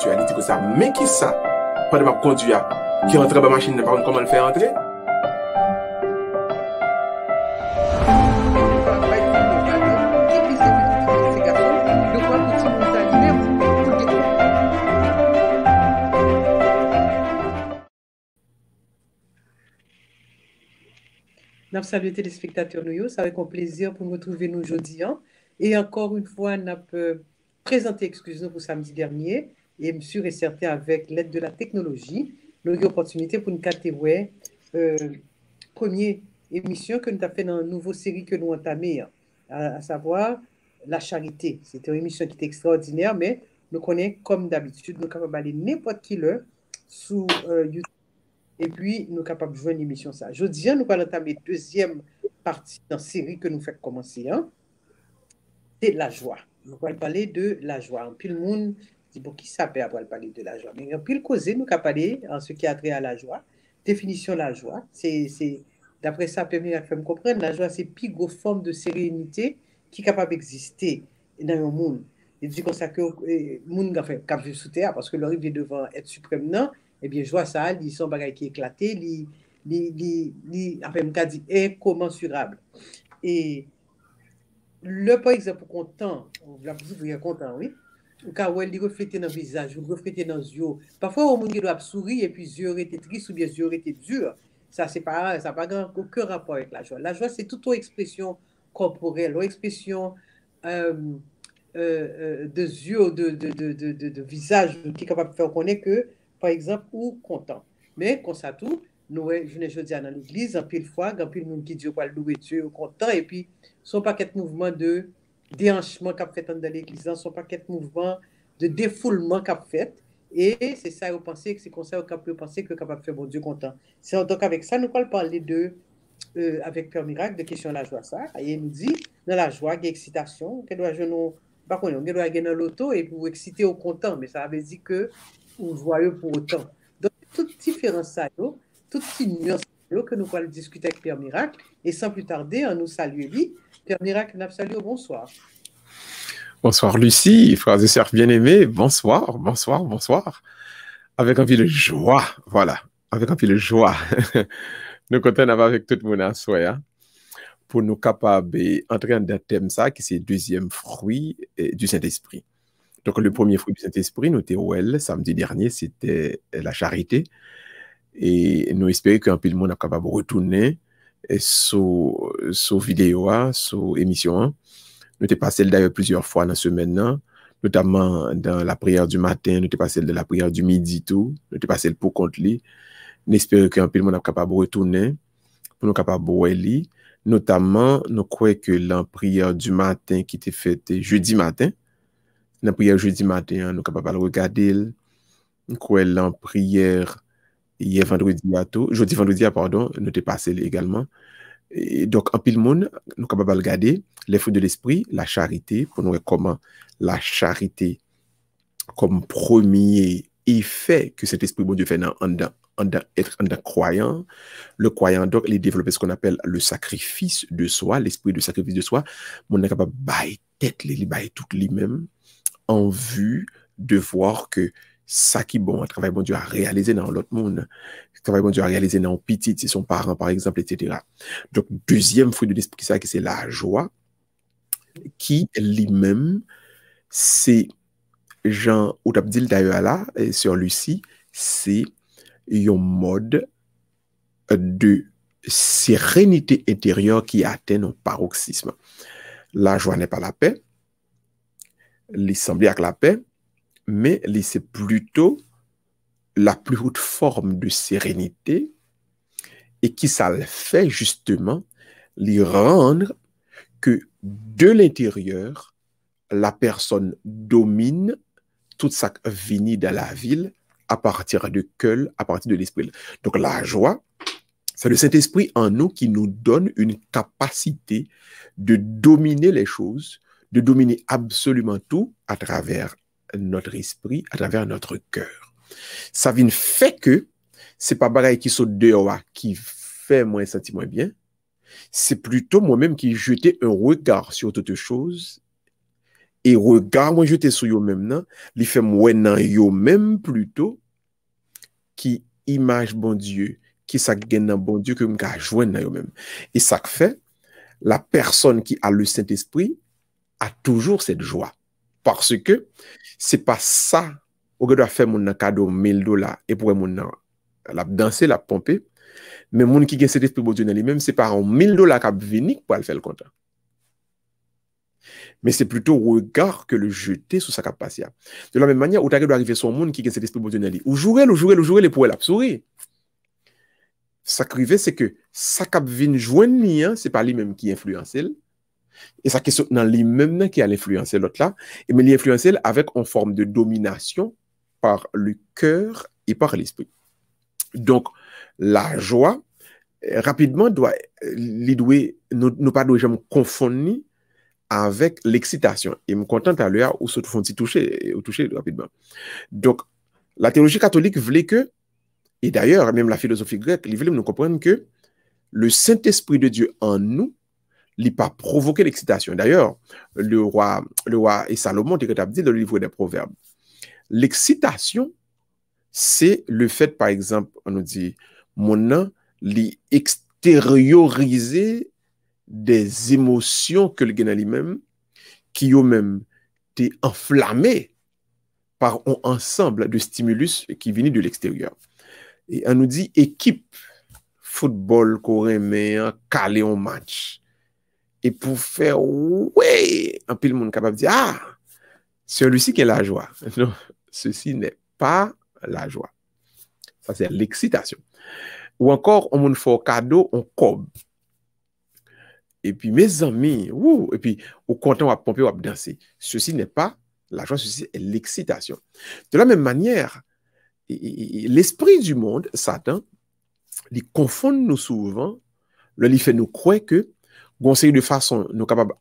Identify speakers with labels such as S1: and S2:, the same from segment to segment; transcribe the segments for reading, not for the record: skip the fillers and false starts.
S1: voiture, il dit que ça, mais qui ça? Pendant que je conduis, qui rentre dans la machine, par contre, comment le faire entrer?
S2: Nous saluons les téléspectateurs, ça avec un plaisir pour nous retrouver nous aujourd'hui. Et encore une fois, nous avons présenté excuse-nous pour samedi dernier et sûr et certain avec l'aide de la technologie, nous avons l'opportunité pour nous capter première émission que nous avons fait dans une nouvelle série que nous entamé, à savoir la charité. C'était une émission qui était extraordinaire, mais nous connaissons comme d'habitude, nous sommes capables d'aller n'importe qui là sur YouTube. Et puis, nous sommes capables de jouer une émission ça. Jeudi, nous allons entamer deuxième partie dans la série que nous faisons commencer. C'est la joie. Nous allons parler de la joie. En pile, le monde dit, bon, qui ça peut avoir parler de la joie? Mais en pile, causer, nous allons parler en ce qui a trait à la joie. Définition de la joie. D'après ça, permet à faire comprendre, la joie, c'est plus grosse forme de sérénité qui est capable d'exister dans le monde. Et dit comme ça que le monde a fait cap sous terre parce que leur vient devant être suprême, non? Eh bien, joie ça, ils sont bagaille qui éclaté, enfin, me dit incommensurable. Et le par exemple content, la vous êtes content, oui. Ou quand elle reflète dans le visage, ou reflète dans les yeux. Parfois, on doit sourire et puis les yeux étaient tristes ou bien les yeux étaient durs. Ça n'a pas aucun rapport avec la joie. La joie, c'est toute une expression corporelle, une expression de yeux, de visage qui est capable de faire connaître que, par exemple, ou content. Mais, comme ça tout, nous, je dis dans l'église, en pile fois, en pile monde qui dit quoi le louer Dieu, content, et puis, son paquet de mouvements de déhanchement qu'a fait dans l'église, son paquet de mouvements de défoulement qu'a fait. Et c'est ça, vous pensez que c'est comme ça qu'on peut penser que capable de faire bon Dieu content. Donc, avec ça, nous allons parler avec Père Miracle de question de la joie. Ça. Et il nous dit, dans la joie, il y a excitation, qu'elle doit jouer par contre, on doit gagner dans l'auto et pour exciter au content, mais ça veut dire que on joyeux pour autant. Donc, toute différence, toute nuance que nous allons discuter avec Père Miracle, et sans plus tarder, on nous salue lui. Père Miracle, nous salue, bonsoir.
S1: Bonsoir Lucie, frères et sœurs bien-aimés, bonsoir, bonsoir, bonsoir. Avec un peu de joie, voilà, avec un peu de joie. Nous comptons avec tout le monde à soi, pour nous capables d'entrer dans un thème ça, qui c'est le deuxième fruit du Saint-Esprit. Donc, le premier fruit du Saint-Esprit, nous étions samedi dernier, c'était la charité. Et nous espérons qu'un peu le monde est capable de retourner sur vidéo, sur émission. Nous t'es passé d'ailleurs plusieurs fois dans la semaine, notamment dans la prière du matin, nous t'es passé de la prière du midi, tout. Nous t'es passé pour contre lui. Nous espérons qu'un peu le monde est capable de retourner, pour nous capable de lire. Notamment, nous croyons que la prière du matin qui était faite jeudi matin, la prière jeudi matin, nous sommes capables de regarder. Nous croyons la prière hier vendredi, jeudi vendredi, pardon, nous t'es passé également. Et donc, en pile monde, nous sommes capables de regarder les fruits de l'esprit, la charité, pour nous voir comment la charité, comme premier effet que cet esprit bon Dieu fait être un croyant. Le croyant, donc, il développe ce qu'on appelle le sacrifice de soi, l'esprit de sacrifice de soi. On est capable de bailler tête, il bailler tout lui-même en vue de voir que ça qui bon, un travail bon Dieu a réalisé dans l'autre monde, un travail bon Dieu a réalisé dans petit, c'est son parent, par exemple, etc. Donc, deuxième fruit de l'esprit, ça, c'est la joie, qui lui-même, c'est Jean Outabdil d'ailleurs là, sur Lucie, c'est un mode de sérénité intérieure qui atteint un paroxysme. La joie n'est pas la paix, il semble avec la paix, mais c'est plutôt la plus haute forme de sérénité et qui ça le fait justement lui rendre que de l'intérieur, la personne domine toute sa vie dans la ville à partir de cœur, à partir de l'esprit. Donc la joie, c'est le Saint-Esprit en nous qui nous donne une capacité de dominer les choses, de dominer absolument tout à travers notre esprit, à travers notre cœur. Ça vient fait que c'est pas bagaille qui saute dehors qui fait moi sentir moins bien, c'est plutôt moi-même qui jetais un regard sur toute chose Et regard moi jeté sur yo même nan, li fait moi nan yo même plutôt qui image bon Dieu, qui ça gen nan bon Dieu que m'ka joindre nan yo même. Et ça fait la personne qui a le Saint-Esprit a toujours cette joie parce que c'est pas ça au doit faire mon cadeau $1000 et pour mon la danser, la pomper, mais moun qui gen cet esprit bon Dieu dans lui-même, c'est pas un $1000 qui a venu pour le faire le content. Mais c'est plutôt regard que le jeter sur sa capacité. De la même manière, où tu dois arriver sur un monde qui a cet esprit bon Dieu dans lui. Ou jouer, les pour la sourire. Ça qui arrive, c'est que ça cap vient joindre lui, c'est pas lui-même qui influence elle. Et ça qui est dans lui-même qui a l'influencer l'autre là, et mais l'influencer avec en forme de domination par le cœur et par l'esprit. Donc, la joie, rapidement, nous pas doit jamais confondre avec l'excitation. Et je suis content à l'heure où se font toucher rapidement. Donc, la théologie catholique voulait que, et d'ailleurs, même la philosophie grecque, ils voulaient nous comprendre que le Saint-Esprit de Dieu en nous, il n'a pas provoqué l'excitation. D'ailleurs, le roi et Salomon, il a dit dans le livre des Proverbes, l'excitation, c'est le fait, par exemple, on nous dit, mon nom, l'extérioriser des émotions que le gagne lui-même, qui ont même été enflammées par un ensemble de stimulus qui viennent de l'extérieur. Et on nous dit équipe football coréen calé en match. Et pour faire ouais, un peu le monde capable de dire ah, c'est celui-ci qui est la joie. Non, ceci n'est pas la joie. Ça c'est l'excitation. Ou encore on me fait un cadeau en cob. Et puis mes amis, et puis au content à pomper ou à danser. Ceci n'est pas la joie, ceci est l'excitation. De la même manière, l'esprit du monde, Satan, il confond nous souvent, il fait nous croire que conseil de façon nous capables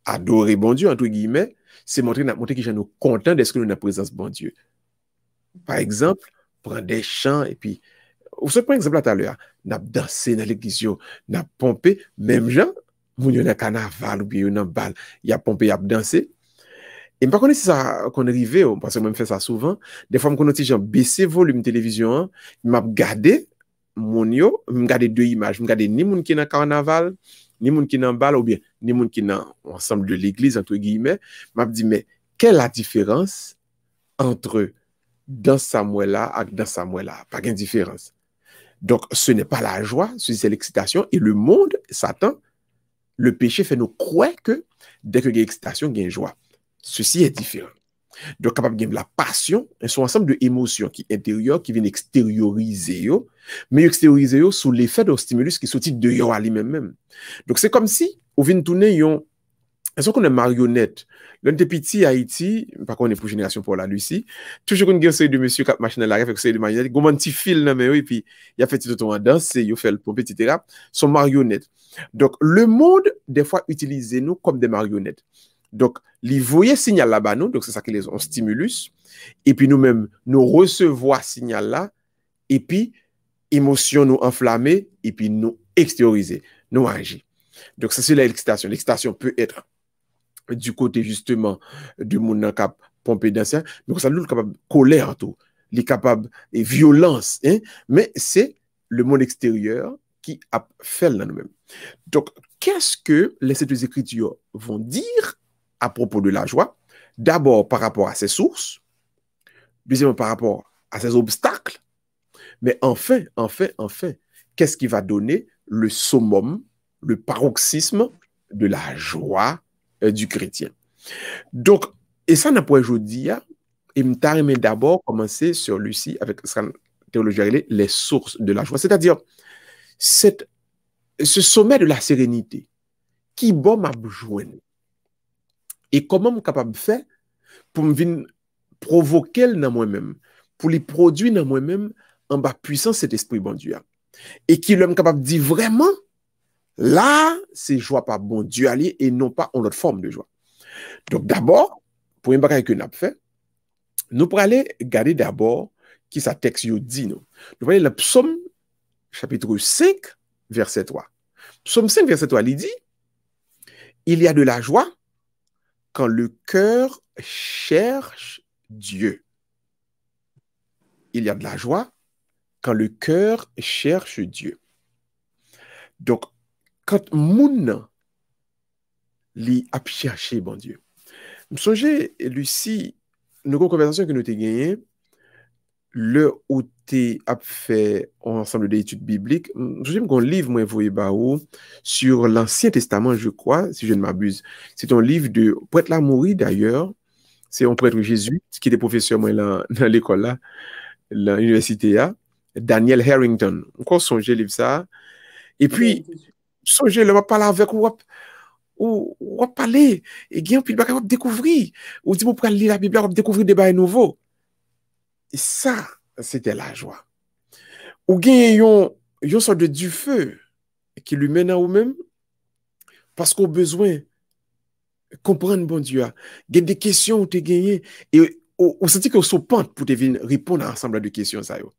S1: d'adorer bon Dieu entre guillemets, c'est montrer que nous contents d'être dans la présence de bon Dieu. Par exemple, prendre des chants et puis vous savez par exemple tout à l'heure, n'a dansé dans l'église, n'a pompé même gens moun yon nan carnaval ou bien yon nan bal, y a pompé, y a dansé. Et par contre, si ça qu'on arrivé, parce que moi, je fais ça souvent, des fois, je connais gens baisser volume télévision, je m'a gardé mon yo, je gardé deux images, je gardé ni moun qui dans carnaval, ni moun qui dans bal ou bien ni moun qui dans ensemble de l'église entre guillemets, m'a dit mais quelle est la différence entre dans Samuel là et dans Samuel là? Pas de différence. Donc ce n'est pas la joie, c'est l'excitation et le monde, Satan, le péché fait nous croire que dès que il y a excitation, il y a une joie. Ceci est différent. Donc, capable de la passion, un ensemble de émotions qui intérieures, qui viennent extérioriser, mais extérioriser sous l'effet d'un stimulus qui sortit de yo à lui-même. Donc, c'est comme si, on vient tourner, est-ce qu'on est marionnette? L'un des petits Haïti, par contre, on est pour génération pour la Lucie, toujours une guerre de monsieur qui a machine à l'arrêt, fait que c'est de marionnette, il y a un petit fil, et puis il a fait tout le temps danser, il a fait le pompe, etc. Sont marionnettes. Donc, le monde, des fois, utilise nous comme des marionnettes. Donc, les voyez signal là-bas, nous, donc c'est ça qui les ont stimulus, et puis nous-mêmes, nous recevons signal là, et puis, émotion nous enflammer, et puis nous extérioriser, nous agir. Donc, ça, c'est l'excitation. L'excitation peut être du côté, justement, de mon cap pompé d'ancien, donc ça nous capable de colère, tout, les capables de violence, hein? Mais c'est le monde extérieur qui a fait là nous-mêmes. Donc, qu'est-ce que les Saintes Écritures vont dire à propos de la joie? D'abord, par rapport à ses sources. Deuxièmement, par rapport à ses obstacles. Mais enfin, qu'est-ce qui va donner le summum, le paroxysme de la joie du chrétien? Donc, et ça n'a pas aujourd'hui, et me d'abord commencer sur Lucie avec sa théologie, les sources de la joie. C'est-à-dire, ce sommet de la sérénité qui bon m'a joindre. Et comment je suis capable de faire pour me provoquer dans moi-même, pour les produire dans moi-même en bas puissance cet esprit bon Dieu. Et qui l'homme capable de dire vraiment, là, c'est joie par bon Dieu allié et non pas en autre forme de joie. Donc d'abord, pour un bagage que nous avons fait, nous pourrons aller regarder d'abord qui sa texte dit nous. Nous allons le psaume chapitre 5, verset 3. Psaume 5, verset 3, il dit, il y a de la joie quand le cœur cherche Dieu. Il y a de la joie quand le cœur cherche Dieu. Donc, quand moun li a cherché bon Dieu. Je songe, Lucie, nos conversations que nous avons gagnées, le où tu as fait un ensemble d'études bibliques, je me un livre, moi, envoyé sur l'Ancien Testament, je crois, si je ne m'abuse. C'est un livre de prêtre Lamouri, d'ailleurs. C'est un prêtre jésuite qui était professeur, moi, dans l'école, là, l'université, là. Daniel Harrington. Encore songer livre ça. Et puis, songer, le va parler avec ou parler, et bien, puis, il va découvrir. Ou dit, vous pouvez lire la Bible, vous découvrir des bails nouveaux. Et ça, c'était la joie. Ou bien, yon sorte de du feu qui lui mène à vous-même parce qu'on a besoin de comprendre bon Dieu. Il y a des questions où tu as gagné et on sentit que vous pente pour te venir répondre à un ensemble de questions. Ça, yo.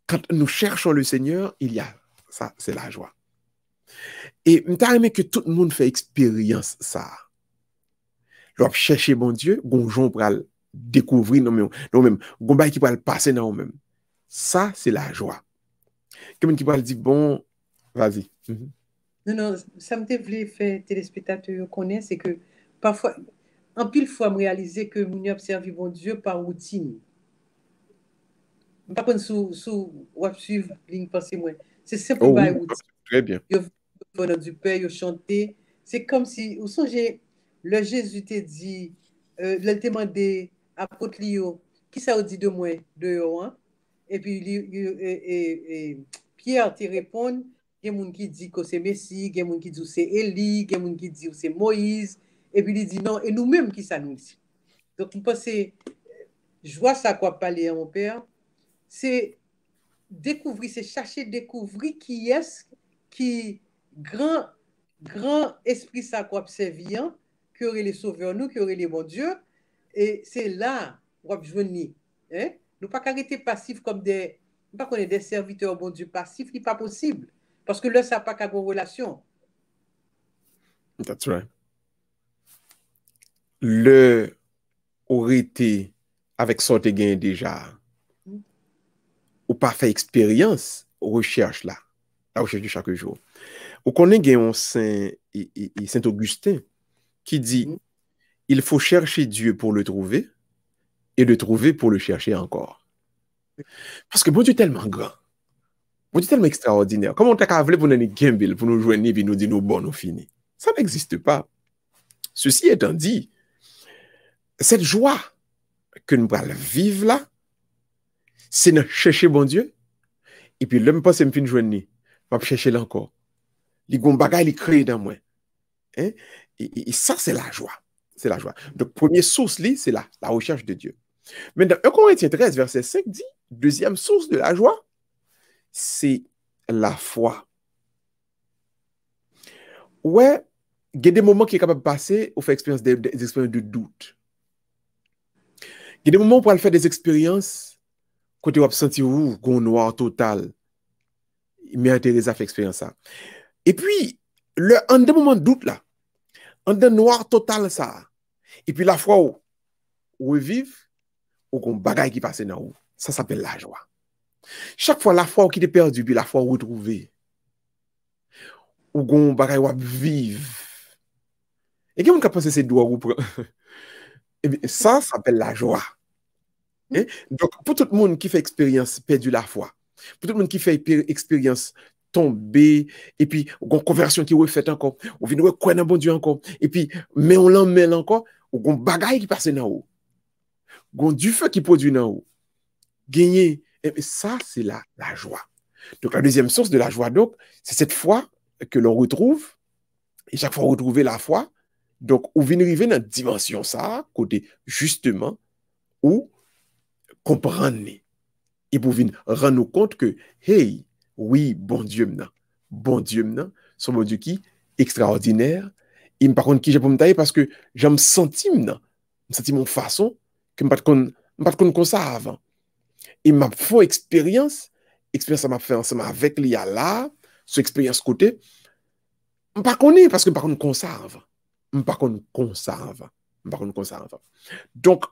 S1: Quand nous cherchons le Seigneur, il y a ça, c'est la joie. Et je t'ai aimé que tout le monde fait expérience ça. L'on chercher bon Dieu, gonjon pour découvrir nous-mêmes, gonbay qui va passer dans nous-mêmes. Ça, c'est la joie. Quelqu'un qui va dire, bon, vas-y.
S2: Non, non, ça me voulait faire téléspectateur connaître, c'est que parfois, en pile fois, me réaliser que nous observons bon Dieu par routine. Pas sous suivre ligne pensée moi. C'est simple
S1: Oh
S2: by
S1: oui,
S2: routine.
S1: très bien.
S2: Yo dans du père, yo chanter. C'est comme si, vous songez, le Jésus t'a dit, le demandé apôtre Lio, qui ça dit de moi, de yo, hein? Et puis, Pierre te répond, il y a des gens qui disent que c'est Messie, il y a des gens qui disent que c'est Élie, il y a des gens qui disent que c'est Moïse, et puis il dit non, et nous-mêmes qui ça nous dit. Donc, je pense je vois ça quoi parler à mon père, c'est découvrir, c'est chercher découvrir qui est qui grand esprit ça quoi observant, qui aurait les sauveurs nous, qui aurait les bons dieux, et c'est là qu'on va joindre. Hein? Nous pas arrêter passif comme des pas qu'on est des serviteurs bon Dieu passifs, n'est pas possible parce que là ça pas qu'à une relation.
S1: That's right. Le aurait été avec ça te gain déjà. Ou pas fait expérience recherche là, la recherche de chaque jour. Ou connaît gain Saint Augustin qui dit il faut chercher Dieu pour le trouver et le trouver pour le chercher encore. Parce que bon Dieu est tellement grand. Bon Dieu est tellement extraordinaire. Comment on t'a voulu pour nous gamble, pour nous joindre et nous dire nous bon, nous fini. Ça n'existe pas. Ceci étant dit, cette joie que nous allons vivre là, c'est de chercher bon Dieu. Et puis, l'homme passe, me fin joindre, je vais chercher là encore. Les bagages, ils créent dans moi. Hein? Et ça, c'est la joie. C'est la joie. Donc, première source, c'est la recherche de Dieu. Mais dans 1 Corinthiens 13, verset 5 dit, deuxième source de la joie, c'est la foi. Ouais, il y a des moments qui sont capables de passer, on fait expérience des expériences de doute. Il y a des moments où on peut faire des expériences côté on senti qu'on noir total. Mais intéressé à faire expérience ça. Et puis, en des moments de doute là, en des noir total ça. Et puis la foi où vivre, ou qu'on bagaille qui passe dans où. Ça s'appelle la joie. Chaque fois la foi qui est perdue, puis la foi retrouvée. Ou qu'on bagaille ou vivre. Et quelqu'un qui a pensé c'est doigt ou et bien, ça s'appelle la joie. Hein? Donc, pour tout le monde qui fait expérience perdu la foi, pour tout le monde qui fait expérience tomber, et puis, on conversion qui est faite encore, on vient croire dans bon Dieu encore, et puis, mais on l'emmène encore, on bagaille qui passe dans haut, on du feu qui produit dans haut, gagner, et ça, c'est la joie. Donc, la deuxième source de la joie, donc, c'est cette foi que l'on retrouve, et chaque fois retrouver la foi, donc, on vient arriver dans une dimension, ça, côté, justement, où comprendre, et pour venir rendre nous compte que, hey, oui, bon Dieu maintenant, son bon Dieu qui extraordinaire, et par contre qui j'ai pour me tailler parce que je me senti maintenant, me senti mon façon que je ne pas comme ça avant. Et m'a fait expérience ça m'a fait ensemble avec l'IA là, cette expérience côté, je ne pas connais parce que par contre comme ça avant. Par contre, comme ça avant. Par contre, comme ça avant. Donc,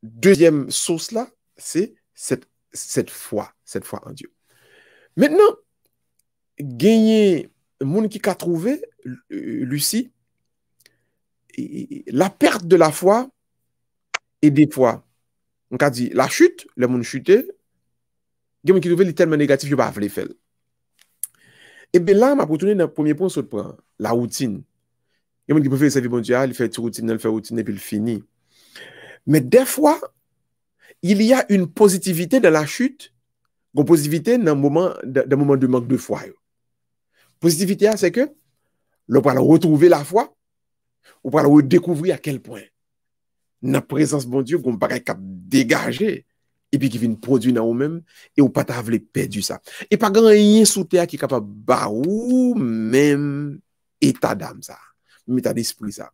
S1: deuxième source là, c'est cette foi en Dieu. Maintenant, gagner monde qui a trouvé, Lucie, la perte de la foi et des fois, on a dit la chute, le monde chuté, il y a des qui trouvé tellement négatif, il ne pas le faire. Et bien là, je vais retourner dans le premier point, sur la routine. Il y a des qui préfèrent servir bon Dieu, il fait une routine, il fait routine et puis il finit. Mais des fois, il y a une positivité dans la chute, une positivité dans le moment de manque de foi. Positivité, c'est que l'on va retrouver la foi, on va redécouvrir à quel point, dans la présence de bon Dieu, on va dégager, et puis qui vient produire dans nous-mêmes, et on ne va pas perdre ça. Et pas grand rien sous terre qui est capable de même état d'âme, ça, même état d'esprit, ça.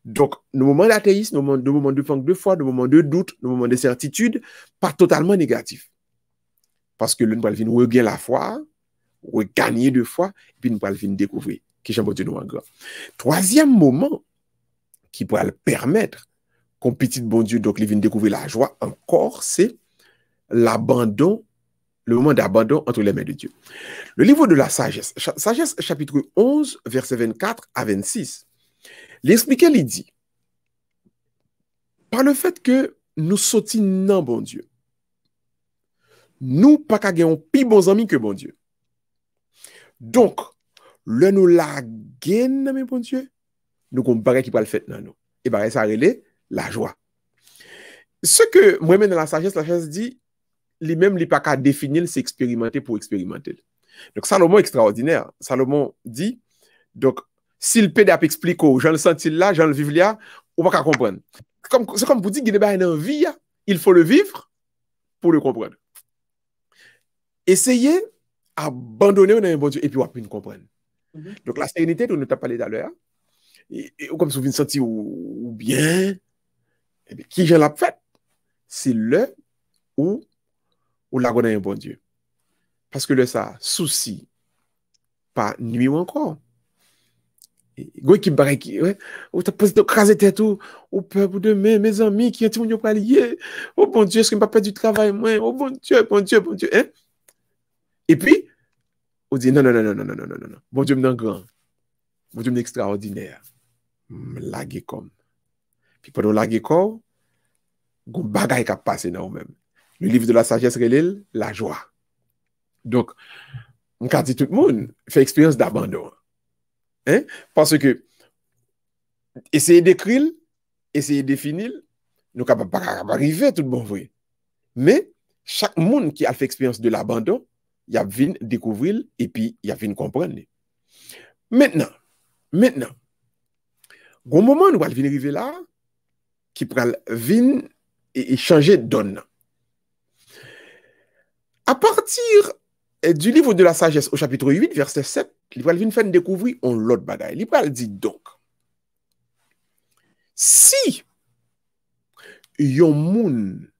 S1: Donc, nos moments d'athéisme, nos moments de manque de foi, nos moments de doute, nos moments de certitude, pas totalement négatifs. Parce que nous allons regagner la foi, regagner de foi, et puis nous allons découvrir qui est Dieu nous en grand. Troisième moment qui pourrait permettre qu'on petit bon Dieu, donc il vient découvrir la joie encore, c'est l'abandon, le moment d'abandon entre les mains de Dieu. Le livre de la sagesse, sagesse chapitre 11, verset 24 à 26, l'expliquer, il dit, par le fait que nous sortis non bon Dieu, nous pas qu'à gagner plus bons amis que bon Dieu. Donc, le nous la gagne, mes bon Dieu, nous avons bagay qui peut le faire dans nous. Et bagay ça relève la joie. Ce que moi-même dans la sagesse dit, lui-même, il pas qu'à définir, c'est expérimenter pour expérimenter. Donc, Salomon extraordinaire. Salomon dit, donc, si le pédap explique, j'en le senti là, j'en le vivre là, on va pas comprendre. C'est comme pour dire qu'il y a une vie, il faut le vivre pour le comprendre. Essayez d'abandonner un bon Dieu et puis on peut comprendre. Donc, la sérénité dont nous avons parlé d'alors, comme si vous senti ou bien, et bien, qui j'en l'a fait, c'est le ou la connaît un bon Dieu. Parce que le ça, souci, pas nuit ou encore. Go qui barre qui ou t'as posé craser tête ou peuple de mes amis qui ont yo pas lié. Oh bon Dieu, est-ce que pas perdre du travail moi? Oh bon Dieu, hein? Et puis on dit non. Bon Dieu m'en grand. Bon Dieu m'extraordinaire. Laguer comme. Puis pendant laguer comme gon bagay qui a passé dans nous-mêmes. Le livre de la sagesse relève la joie. Donc on dit tout le monde fait expérience d'abandon. Hein? Parce que essayer d'écrire, essayer de définir, nous ne pouvons pas arriver tout bon vrai. Mais chaque monde qui a fait expérience de l'abandon, il a vu découvrir et puis il a vu comprendre. Maintenant, au moment où nous allons arriver là, qui pourra venir et changer de donne. À partir du livre de la sagesse au chapitre 8, verset 7, il va venir faire découvrir un l'autre bagaille. Il va dire donc, si yon moun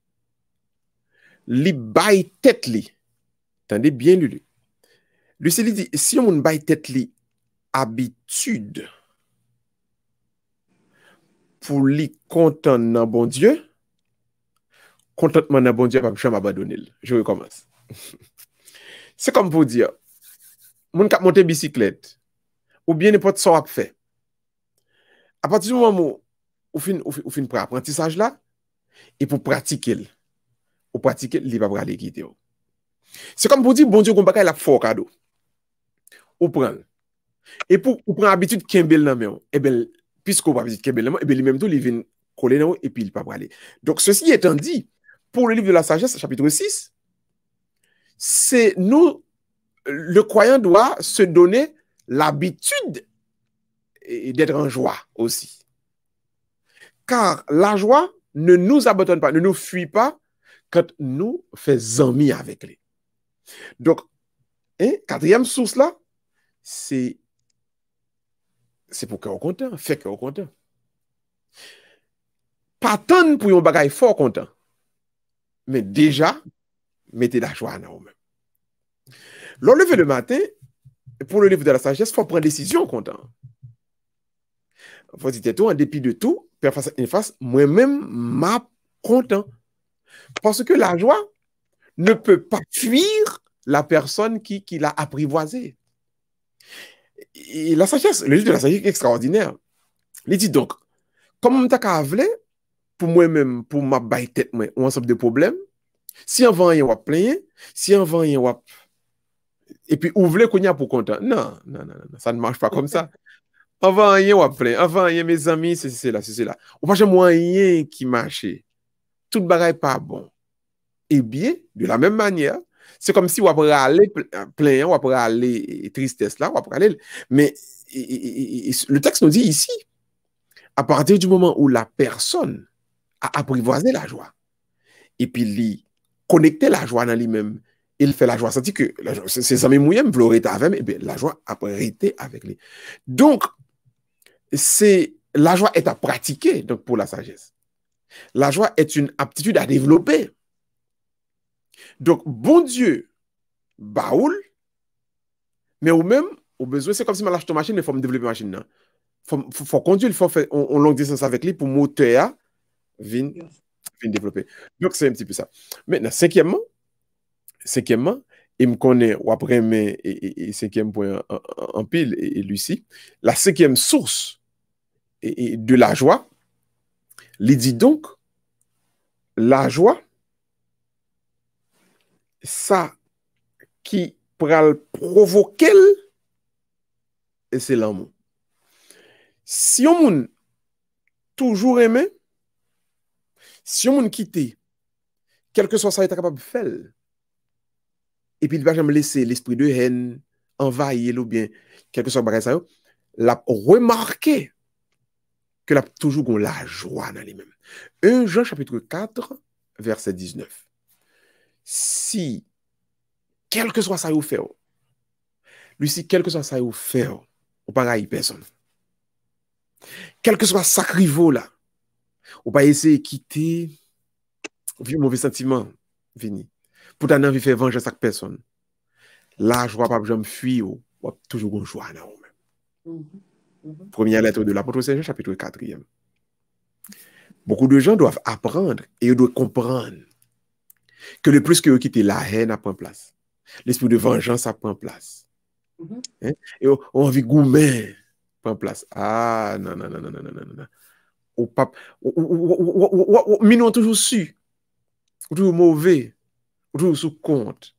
S1: li bay tête li, attendez bien lui. Lui c'est dit, si yon moun bay tête li habitude pour li content dans bon Dieu, contentement dans bon Dieu pas jamais abandonner. Je recommence. C'est comme pour dire, moun k'ap monter bicyclette ou bien n'importe ça a fait. À partir du moment où fin pour apprentissage là et pour pratiquer, il va pas aller quitter. C'est comme pour dire bon Dieu qu'on pas la fort cadeau. Ou prendre. Et pour prendre habitude kembel nan men, et ben puisqu'on va habitude kembel nan men, et ben lui-même tout il vient coller nan et puis il pas aller. Donc ceci étant dit, pour le livre de la sagesse chapitre 6, c'est nous le croyant doit se donner l'habitude d'être en joie aussi. Car la joie ne nous abandonne pas, ne nous fuit pas quand nous faisons amis avec lui. Donc, quatrième source là, c'est pour qu'on content, fait qu'on content. Pas tant pour un bagage fort content, mais déjà, mettez la joie dans vous-même. L'on lever le matin, pour le livre de la sagesse, il faut prendre décision content. faut dire tout, en dépit de tout, faire face à une face, moi-même, m'a content. Parce que la joie ne peut pas fuir la personne qui l'a apprivoisée. Et la sagesse, le livre de la sagesse est extraordinaire. Il dit donc, comme tu as pour moi-même, pour ma baille tête, moi, un ensemble de problèmes, si on vend rien, on va plaindre, si on vend rien, on va... Et puis, ouvrez qu'on y a pour content. Non, non, non, non, ça ne marche pas comme ça. On vend rien, on va plaindre. On vend rien, mes amis, c'est là, c'est là. On va pas moyen qui marche. Tout le bagage pas bon. Eh bien, de la même manière, c'est comme si on va aller plein, on va aller tristesse là, on va aller. Mais le texte nous dit ici, à partir du moment où la personne a apprivoisé la joie, et puis il connecter la joie dans lui-même, il fait la joie, sentir que ses amis mouillés veulent rester avec lui, et bien la joie a été avec lui. Donc, la joie est à pratiquer donc pour la sagesse. La joie est une aptitude à développer. Donc, bon Dieu, baoul, mais ou même, au besoin, c'est comme si je lâche ton machine, il faut me développer la machine. Il faut conduire, il faut faire une longue distance avec lui pour moteur vienne développer. Donc, c'est un petit peu ça. Maintenant, cinquièmement, il me connaît, ou après, mais, et cinquième point en pile, et Lucie, la cinquième source de la joie, il dit donc, la joie, ça qui pourra provoquer, et c'est l'amour. Si on toujours aimé, si on quitte, quel que soit ça, il est capable de faire, et puis il ne va jamais laisser l'esprit de haine envahir ou bien, quel que soit le ça, la remarquer que la toujours la joie dans lui-même. 1 Jean chapitre 4, verset 19. Si, quel que soit ça vous fait, lui, si quel que soit ça vous fait, ou pas haïr personne. Quel que soit sacriveau là, ou pas essayer de quitter, vivre mauvais sentiment, fini. Pour t'en envie faire vengeance à personne. La joie, pas jamais fuir, ou toujours une joie dans vous-même. Première lettre de l'apôtre Saint Jean, chapitre 4. Beaucoup de gens doivent apprendre et ils doivent comprendre que le plus que vous quittez, la haine a pris place. L'esprit de vengeance a pris place. Hein? Et on envie gourmet prend place. Ah, non, non, non, non, non, non, non, non. Au pape, nous toujours su, toujours mauvais, toujours sous compte.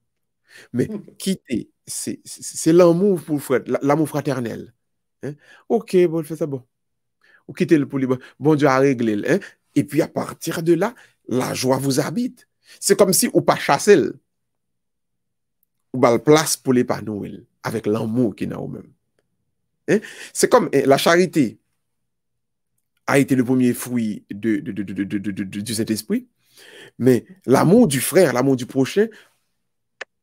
S1: Mais quitter, c'est l'amour pour frère, l'amour fraternel. Hein? Ok, bon, fais ça bon. Ou quittez le pour libre. Bon Dieu a réglé. Hein? Et puis à partir de là, la joie vous habite. C'est comme si ou pas chasser, ou pas la place pour l'épanouir avec l'amour qui n'a au même. Hein? C'est comme la charité a été le premier fruit du Saint-Esprit, mais l'amour du frère, l'amour du prochain,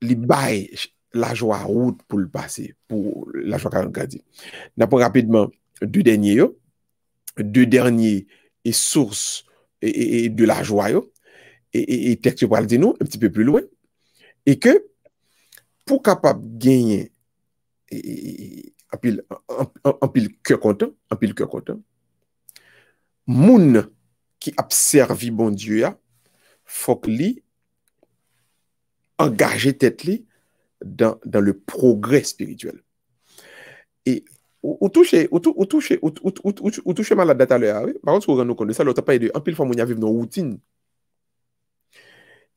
S1: il baille la joie route pour le passer, pour la joie qu'on a dit. N'importe rapidement deux derniers et sources et de la joie, et texte pour le dire nous un petit peu plus loin, et que pour capable gagner un pile cœur content, moun qui a servi bon Dieu, faut que lui engager tête li dans le progrès spirituel. Et ou toucher malade à l'heure, par contre, on nous connaît ça, l'autre pas de un pile fois moun y a vivre dans routine.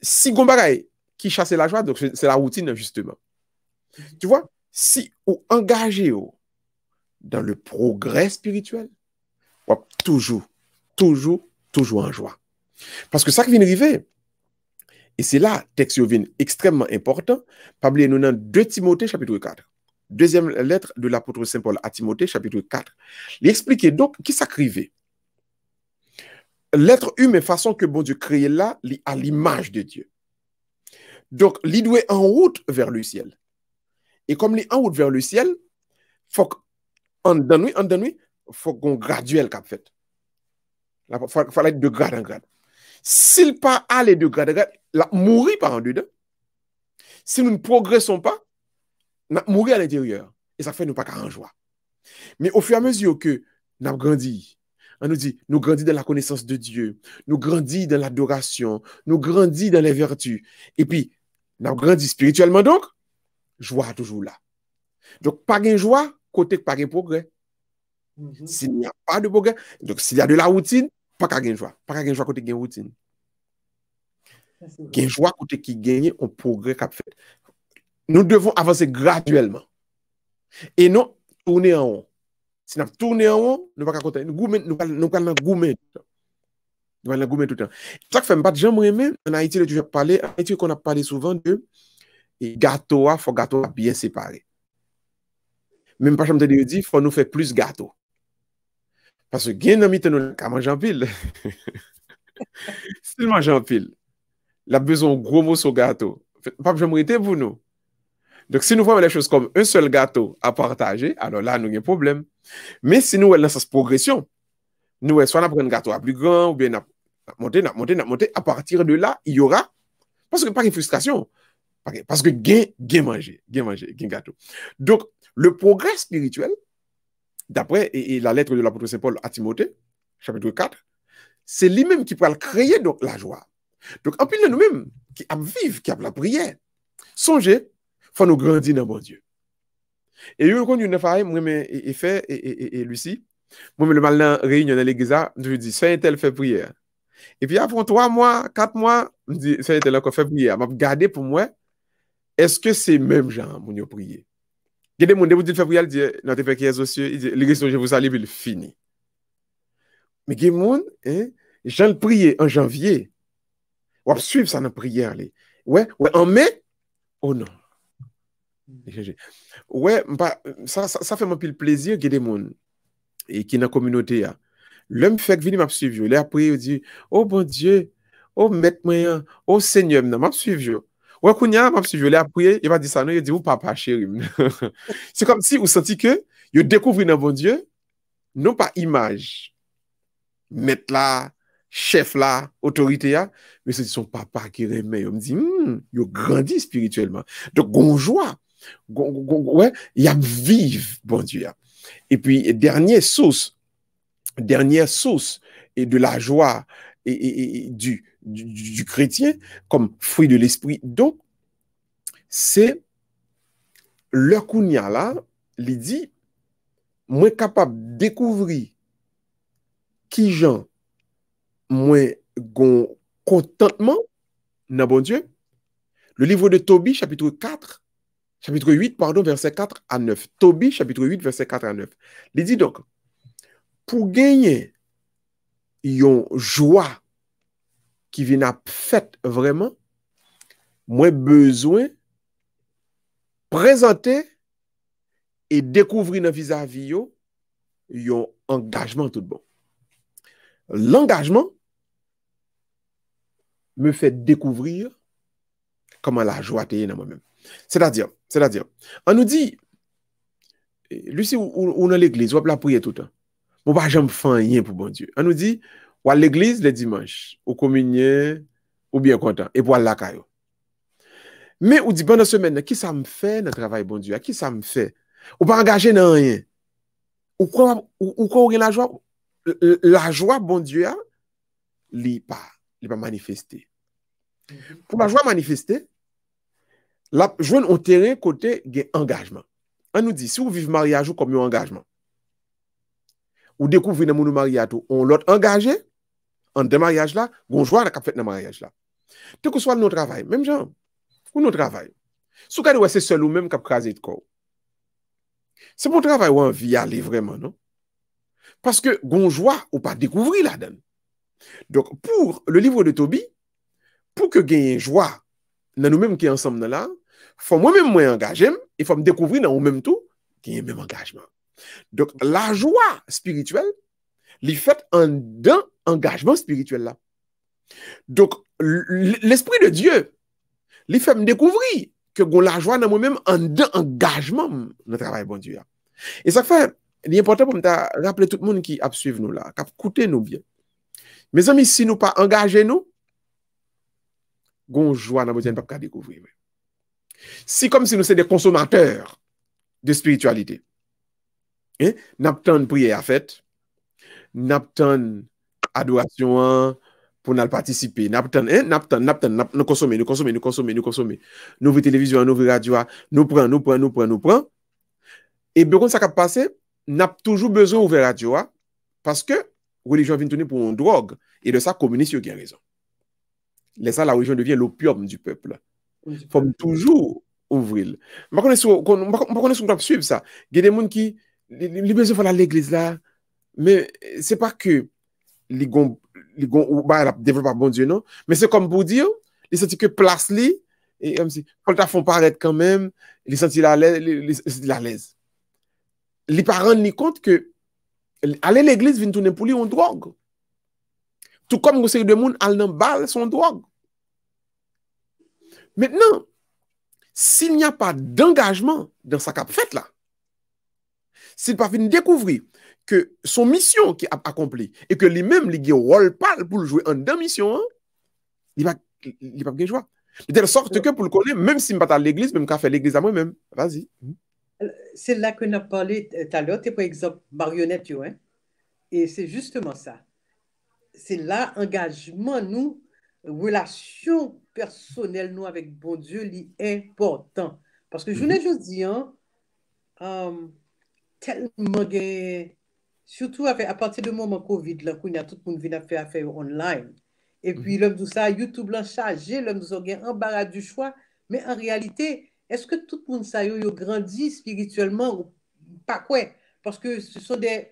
S1: Si gon bagay qui chasse la joie, donc c'est la routine justement. Tu vois, si ou engagé dans le progrès spirituel, toujours en joie. Parce que ça qui vient arriver, et c'est là, texte vient extrêmement important, pas oublier nous dans 2 Timothée chapitre 4. Deuxième lettre de l'apôtre Saint Paul à Timothée chapitre 4. Il explique donc qui s'acrivait. L'être humain façon que bon Dieu créé là, à l'image de Dieu. Donc, il doit en route vers le ciel. Et comme il est en route vers le ciel, faut en nuit, faut qu'on graduel cap fait. Il faut aller de grade en grade. S'il pas aller de grade en grade, la mourir par en dedans. Si nous ne progressons pas, nous mourir à l'intérieur. Et ça fait nous pas qu'à en joie. Mais au fur et à mesure que nous avons grandi. On nous dit, nous grandis dans la connaissance de Dieu, nous grandis dans l'adoration, nous grandis dans les vertus. Et puis, nous avons grandi spirituellement donc, joie toujours là. Donc, pas de joie, côté pas de progrès. S'il n'y a pas de progrès, donc s'il y a de la routine, pas de joie. Pas de joie côté de routine. Gain joie côté qui gagne, on progrès qu'a fait. Nous devons avancer graduellement. Et non tourner en haut. Si nous tournons en haut, nous ne pouvons pas continuer. Nous allons goumer. Nous allons goumer tout le temps. Ça fait pas de gens aimer. En Haïti, je parler. En Haïti, qu'on a parlé souvent de gâteau, il faut gâteau bien séparé. Même pas, je me dis, il faut nous faire plus gâteau. Parce que gain dans nous qu'à manger en pile. Si nous mangeons en pile, la besoin de gros mots sur gâteau. Pas je me pour nous. Donc, si nous voyons les choses comme un seul gâteau à partager, alors là, nous avons un problème. Mais si nous avons dans cette progression, nous soit on prend un gâteau à plus grand, ou bien monter, à partir de là, il y aura, parce que pas une frustration, parce que gain manger, gain gâteau. Donc, le progrès spirituel, d'après la lettre de l'apôtre Saint Paul à Timothée, chapitre 4, c'est lui-même qui peut créer donc la joie. Donc, en plus de nous-mêmes, qui vivent, qui a la prière, songez, faut nous grandir dans bon Dieu. Et yo kon une fois moi et fait et Lucie moi le mal dans réunion dans l'église je dis ça tel fait prière. Et puis après 3 mois, 4 mois, me dit ça tel encore fait prière. M'a regarder pour moi est-ce que c'est même genre mon yo prier. Il y a des monde vous dit fait prière il dit non tu fait qui est aux cieux, il dit l'église je vous salue il fini. Mais il y a des monde Jean prier en janvier. On va suivre ça dans prière les. Ouais en mai oh non. Ouais, ça fait mon pile plaisir qu'il y ait des gens et qui dans la communauté. L'homme fait que vini m'a suivre. Il a prié, il dit, oh bon Dieu, oh maître moyen, oh Seigneur, m'a suivre. Ouais, Kounia m'a suivre. Il a prié, il va dire ça, non, il dit, oh papa chéri. C'est comme si vous sentez que vous découvrez dans bon Dieu, non pas image, maître là, chef là, autorité là, mais c'est son papa qui remet. Il me dit, il grandit spirituellement. Donc, joie. Ouais, il y a vive, bon Dieu. Et puis, dernière source et de la joie et du chrétien comme fruit de l'esprit. Donc, c'est le kounya là, il dit, moi capable de découvrir qui gens, moi gon contentement dans bon Dieu. Le livre de Tobie, chapitre 8, pardon, verset 4 à 9. Tobie, chapitre 8, verset 4 à 9. Il dit donc, pour gagner une joie qui vient à fait vraiment, moi besoin présenter et découvrir dans vis-à-vis un engagement tout bon. L'engagement me fait découvrir comment la joie est dans moi-même. C'est-à-dire, on nous dit, Lucie, ou dans l'église, ou la prière tout le temps. On va jamais faire rien pour bon Dieu. On nous dit, ou à l'église le dimanche, ou communier, ou bien content, et pour la caillou. Mais ou dit pendant la semaine, qui ça me fait dans le travail bon Dieu? Qui ça me fait? Ou pas engagé dans rien. Ou quoi la joie? La joie, bon Dieu, il pas manifester. Pour la joie manifester, la joie on terrain côté engagement. On nous dit, si vous vivez mariage comme un engagement, ou découvrez dans mon mariage, on l'autre engagé, en deux mariages là, on joie la fait dans mariage là. Tout que soit notre travail, même genre, ou notre travail. Si vous c'est seul ou même qui a crasé de corps. C'est mon travail ou envie aller vraiment, non? Parce que on joie ou pas découvrir là-dedans. Donc, pour le livre de Tobie, pour que gagne joie dans nous-mêmes qui ensemble là, faut moi-même moi engager, il faut me découvrir dans nous-mêmes tout, qui est même engagement. Donc, la joie spirituelle, les fait un engagement spirituel là. Donc, l'Esprit de Dieu, il fait me découvrir que la joie dans moi-même un engagement dans le travail bon Dieu. Et ça fait, il est important pour me rappeler tout le monde qui a suivi nous là, qui a écouté nous bien. Mes amis, si nous pas engagés nous, gon joie dans besoin pas découvrir. Si comme si nous sommes des consommateurs de spiritualité. Hein, n'a pas de prière à fait, n'aptan adoration pour nous participer. N'aptan, nous consommer, nous consommer, nous consommer, nous consommer. Nous voyons télévision, nous voyons radio, nous prenons, nous prenons, nous prenons, nous prenons. Et bien, quand ça va passer, n'a toujours besoin d'ouvrir radio parce que religion vient tourner pour une drogue. Et de ça, communiste qui a raison. Les ça, la religion devient l'opium du peuple. Il faut toujours ouvrir. Je ne sais pas suivre ça. Il y a des gens qui ont besoin de faire l'église là, mais ce n'est pas que les développent bon Dieu, non? Mais c'est comme pour dire, ils sentent que place li, et comme si, quand ils font paraître quand même, ils sentent à l'aise. Les parents n'y compte que aller à l'église vient tourner pour lui en drogue. Tout comme vous savez de monde al nan bal son drogue. Maintenant, s'il n'y a pas d'engagement dans sa cap fait là, s'il pas vient découvrir que son mission qui a accompli et que lui-même il a un rôle pâle pour jouer en deux missions, hein, il va bien jouer. De telle sorte que pour le connaître, même s'il ne pas à l'église, même qu'à faire l'église à moi-même, vas-y.
S2: C'est là qu'on a parlé tout à l'heure, tu par exemple marionnette, hein? Et c'est justement ça. C'est là, engagement, nous, relation personnelle, nous, avec bon Dieu, est important. Parce que je ne juste dis, hein, tellement, surtout à partir du moment Covid, là, où tout le monde vient faire affaire online. Et puis, l'homme tout ça, YouTube l'a chargé, l'homme tout ça, il y a un embarras du choix. Mais en réalité, est-ce que tout le monde ça a grandi spirituellement ou pas quoi? Parce que ce sont des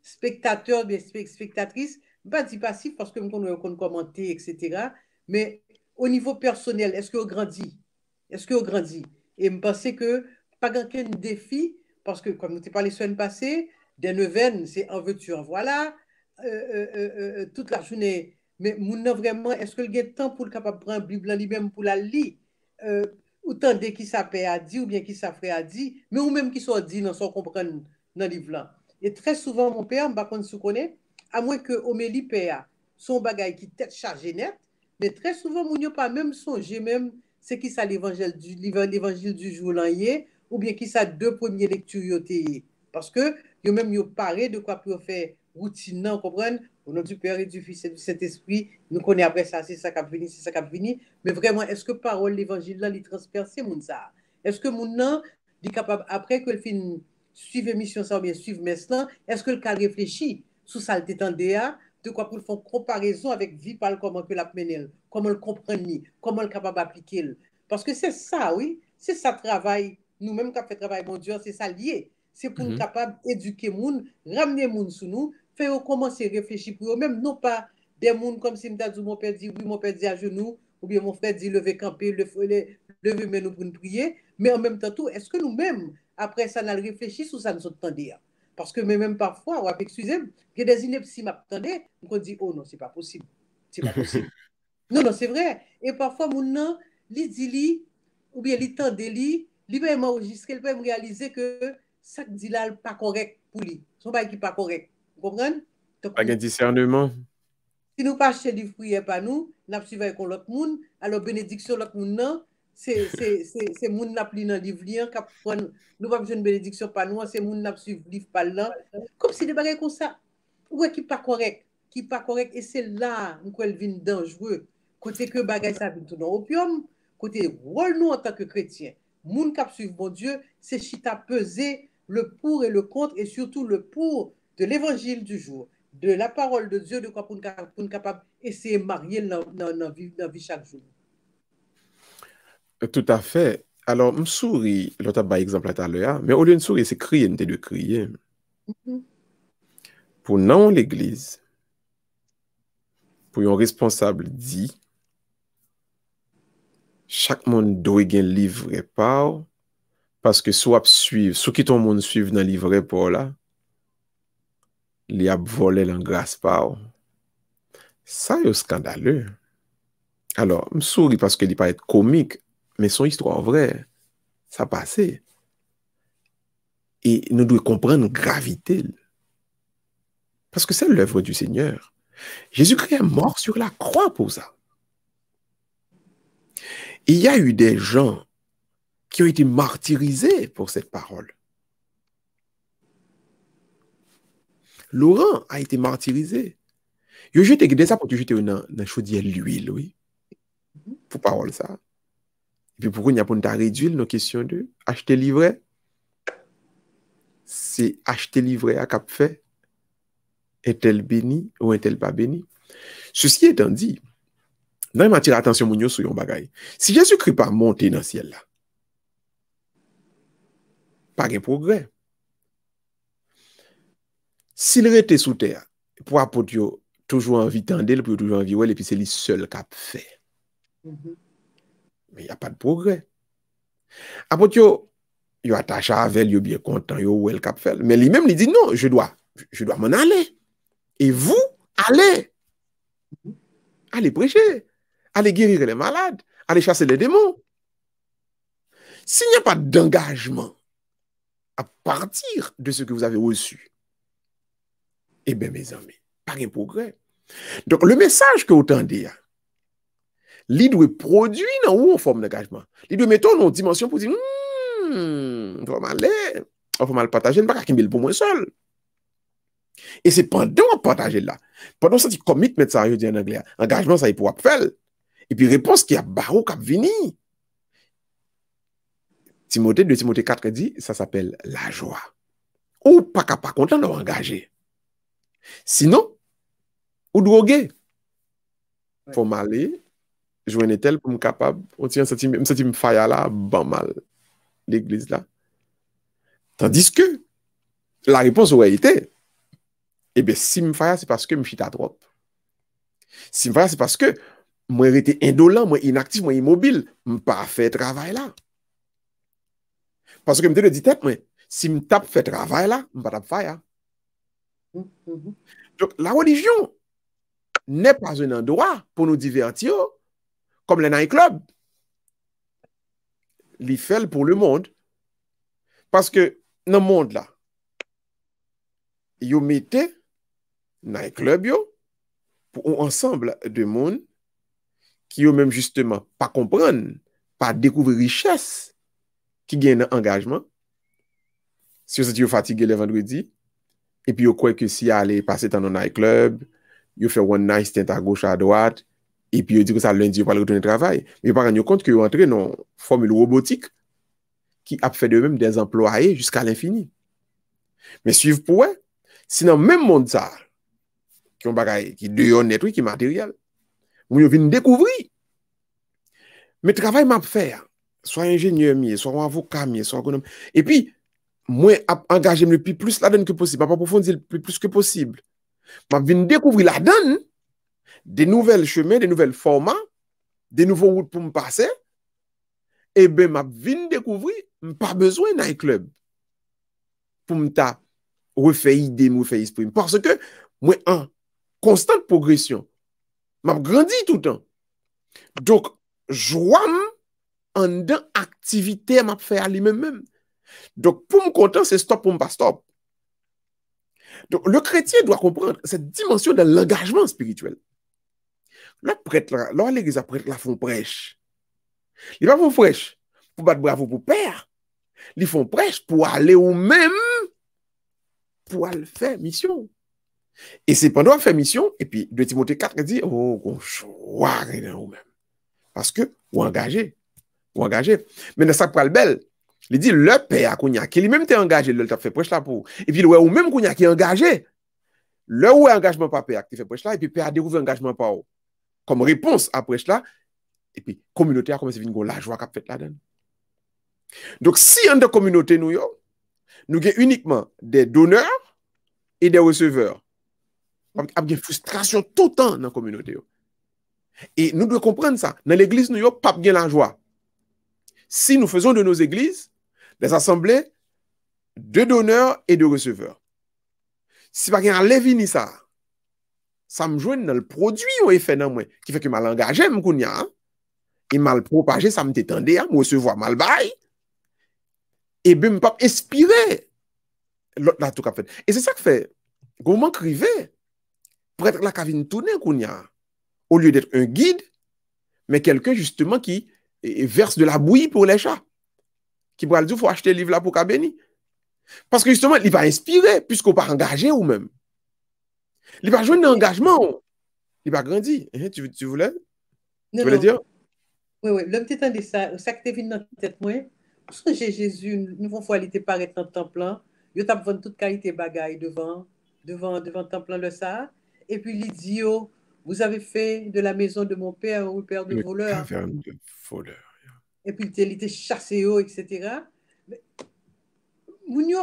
S2: spectateurs, des spectatrices, pas dit passif parce que on commenter, etc. Mais au niveau personnel, est-ce qu'on grandit? Est-ce qu'on grandit? Et je pense que pas qu'un défi, parce que comme nous t'ai parlé la semaine passée, des neuvaines, c'est en veux-tu, en voilà, toute la journée. Mais moun vraiment, est-ce que le a temps pour le capable de prendre la Bible lui-même pour la lire? Autant de qui ça peut a dit ou bien qui ça ferait a dit, mais ou même qui soit dit dans son comprendre dans le livre là. Et très souvent, mon père, par contre, se connaît, à moins que Omélie Père, son bagage qui tête chargé net, mais très souvent, mon n'a pas même songé même, c'est qui ça l'évangile du jour là, ou bien qui ça deux premières lectures parce que yo même yo paré de quoi pour faire routine, non, comprenez? Au nom du Père et du Fils et du Saint-Esprit, nous connaissons après ça, c'est ça qui a fini, c'est ça qui a fini. Mais vraiment, est-ce que parole l'évangile là, il transperce moun ça? Est-ce que moun nan, est capable, après que le film suivre l'émission ça ou bien suivre maintenant, est-ce que le cas réfléchit sous ça le tétandéa, de quoi pour faire comparaison avec vie par comment que la mener, comment le comprendre, comment le capable d'appliquer. Parce que c'est ça, oui, c'est ça travail, nous-mêmes qui fait travail, mon Dieu, c'est ça lié. C'est pour nous capables d'éduquer les gens, ramener les gens sous nous, faire commencer à réfléchir pour eux-mêmes, non pas des gens comme si mon père dit oui, mon père dit à genoux, ou bien mon frère dit lever camper, lever mais nous pour nous prier, mais en même temps tout, est-ce que nous-mêmes, après ça, nous réfléchissons sur ça nous entendons? Parce que même parfois, excusez-moi, il y a des inepties m'attendait, on dit oh non, c'est pas possible. C'est pas possible. Non, non, c'est vrai. Et parfois, mon nom, il dit, ou bien il tend li, il peut m'enregistrer, il peut me réaliser que ça dit là n'est pas correct pour lui. Son bail qui n'est pas correct. Vous comprenez?
S1: Pas de discernement.
S2: Si nous pas chez du fruit pas nous, nous suivons avec l'autre monde, alors bénédiction l'autre monde non, c'est monde n'a pris dans livre lien cap prendre nous pas besoin de bénédiction pas nous, c'est monde n'a suivre livre pas là. Comme si des bagages comme ça. Ouais qui pas correct, et c'est là où elle vient dangereux. Côté que bagage ça vient tout dans opium, côté rôle nous en tant que chrétien, monde cap suivre bon Dieu, c'est chita peser le pour et le contre et surtout le pour de l'évangile du jour, de la parole de Dieu, de quoi pour nous capable essayer de marier dans la vie chaque jour.
S1: Tout à fait. Alors, je souris, l'autre par exemple tout à l'heure, mais au lieu de sourire, c'est crier, de crier. Pour non l'église, pour un responsable dit, chaque monde doit être livré par, parce que soit suivre, soit qui ton monde suivre dans livre pour là, il a volé la grâce par. Ça est scandaleux. Alors, je souris parce qu'il pas être comique, mais son histoire vraie, ça passait. Et nous devons comprendre la gravité. Parce que c'est l'œuvre du Seigneur. Jésus-Christ est mort sur la croix pour ça. Il y a eu des gens qui ont été martyrisés pour cette parole. Laurent a été martyrisé. Yo jeté des pour jeter dans chaudière l'huile, oui. Pour parole ça. Et puis pourquoi il y a pour nous réduire nos questions de acheter livret? C'est acheter livret à cap fait. Est-elle béni ou est-elle pas béni? Ceci étant dit, dans m'attire attention mon sur yon bagay. Si Jésus-Christ pas monté dans le ciel là, pas de progrès. S'il était sous terre, pour apporter toujours envie tendre, pour toujours envie et puis c'est lui seul qui a fait. Mais il n'y a pas de progrès. Apporter yo attaché avec yo bien content yo ou el cap fait. Mais lui-même il dit non, je dois m'en aller. Et vous allez prêcher, allez guérir les malades, allez chasser les démons. S'il n'y a pas d'engagement à partir de ce que vous avez reçu, eh bien, mes amis, pas de progrès. Donc, le message que vous entendez, il doit produire en forme d'engagement. Il doit mettre en dimension pour dire, on va aller, on va mal partager, on va pas pour moi seul. Et c'est pendant partager là, pendant ce commitment, ça, je dis en anglais, engagement, ça, il pourra faire. Et puis, réponse qui a barreau qui a venu. Timothée 4 dit, ça s'appelle la joie. Ou pas content d'engager. Sinon, ou drogué. Faut m'aller, jouer tel pour me capable, on tient me sentir faille là, ban mal, l'église là. Tandis que, la réponse aurait été, eh bien, si me faille, c'est parce que me chita trop. Si me faille, c'est parce que moi, j'étais indolent, moi, inactif, moi, immobile, me pas fait travail là. Parce que je me dis tête, moi, si me tape fait travail là, me pas tape faille. Donc, la religion n'est pas un endroit pour nous divertir comme les nightclubs. Ils font pour le monde. Parce que dans le monde là, ils mettent nightclub pour un ensemble de monde qui ont même justement pas comprendre, pas découvrir richesse qui gagne un engagement. Si vous êtes fatigué le vendredi, et puis vous croyez que si vous allez passer dans un nightclub, vous faites one night stand à gauche, à droite, et puis vous dites que ça lundi, vous allez retourner au travail. Mais vous vous compte que vous entrez dans une formule robotique qui a fait de même des employés jusqu'à l'infini. Mais suivez pour eux, si dans le même monde ça, qui ont bagaille, qui est honnête, qui est matériel, vous venez découvrir. Mais travail m'a fait, soit ingénieur, soit avocat, soit économe. Et puis, moi, engager le plus là-dedans que possible, pas approfondir le plus que possible. Je viens découvrir là-dedans des nouvelles chemins, des nouvelles formats, des nouveaux routes pour me passer. Et bien, je viens découvrir, pas besoin d'un club pour me refaire idée, me refaire esprit. Parce que moi, en constante progression, je grandis tout le temps. Donc, je vois en activité, je fais à lui-même. Donc, pour me content, c'est stop pour me pas stop. Donc, le chrétien doit comprendre cette dimension de l'engagement spirituel. Le prêtre, là, l'église a prêtre, là, font prêche. Ils ne font pas prêche pour battre bravo pour père. Ils font prêche pour aller ou même pour aller faire mission. Et c'est pendant faire mission, et puis 2 Timothée 4 dit, oh, qu'on choix ou même. Parce que, ou engagé. Mais dans ça, pas le bel. Il dit, le père, qui lui-même t'est engagé, le t'a fait prêche là pour. Et puis, le ou même qui est engagé, le ou engagement par père qui fait prêche là, et puis père a découvert engagement par ou. Comme réponse à prêche là, et puis, communauté a commencé à venir la joie qu'a fait là-dedans. Donc, si en de communauté, nous avons uniquement des donneurs et des receveurs. Il y a une frustration tout le temps dans la communauté. Et nous devons comprendre ça. Dans l'église, nous n'avons pas bien la joie. Si nous faisons de nos églises des assemblées de donneurs et de receveurs, si pas bien levini ça me joue dans le produit ou effet dans moi qui fait que mal engagé m'kounya et mal propagé ça me t'étendait à me recevoir mal bail et ben pas inspirer l'autre là tout qu'a fait. Et c'est ça que fait comment crivé pour être la cavine tourner kounya au lieu d'être un guide mais quelqu'un justement qui verse de la bouillie pour les chats. Qui va dire, il faut acheter le livre là pour Kabeni. Parce que justement, il va inspirer, puisqu'on pas engagé ou même. Il va jouer un engagement. Il va grandir. Tu voulais? Tu
S2: Non,
S1: voulais
S2: non.
S1: dire?
S2: Oui, oui. L'homme t'étend ça qui te vient dans la tête, moi. Parce que j'ai Jésus, une fois, il était paraître dans le temple, là. Il t'a vendu toute qualité bagaille devant le temple, le ça. Et puis, il dit, oh, vous avez fait de la maison de mon père un père de
S1: Une
S2: voleurs.
S1: caverne de voleurs.
S2: Et puis, il était chassé, oh, etc. Mais, Mounio,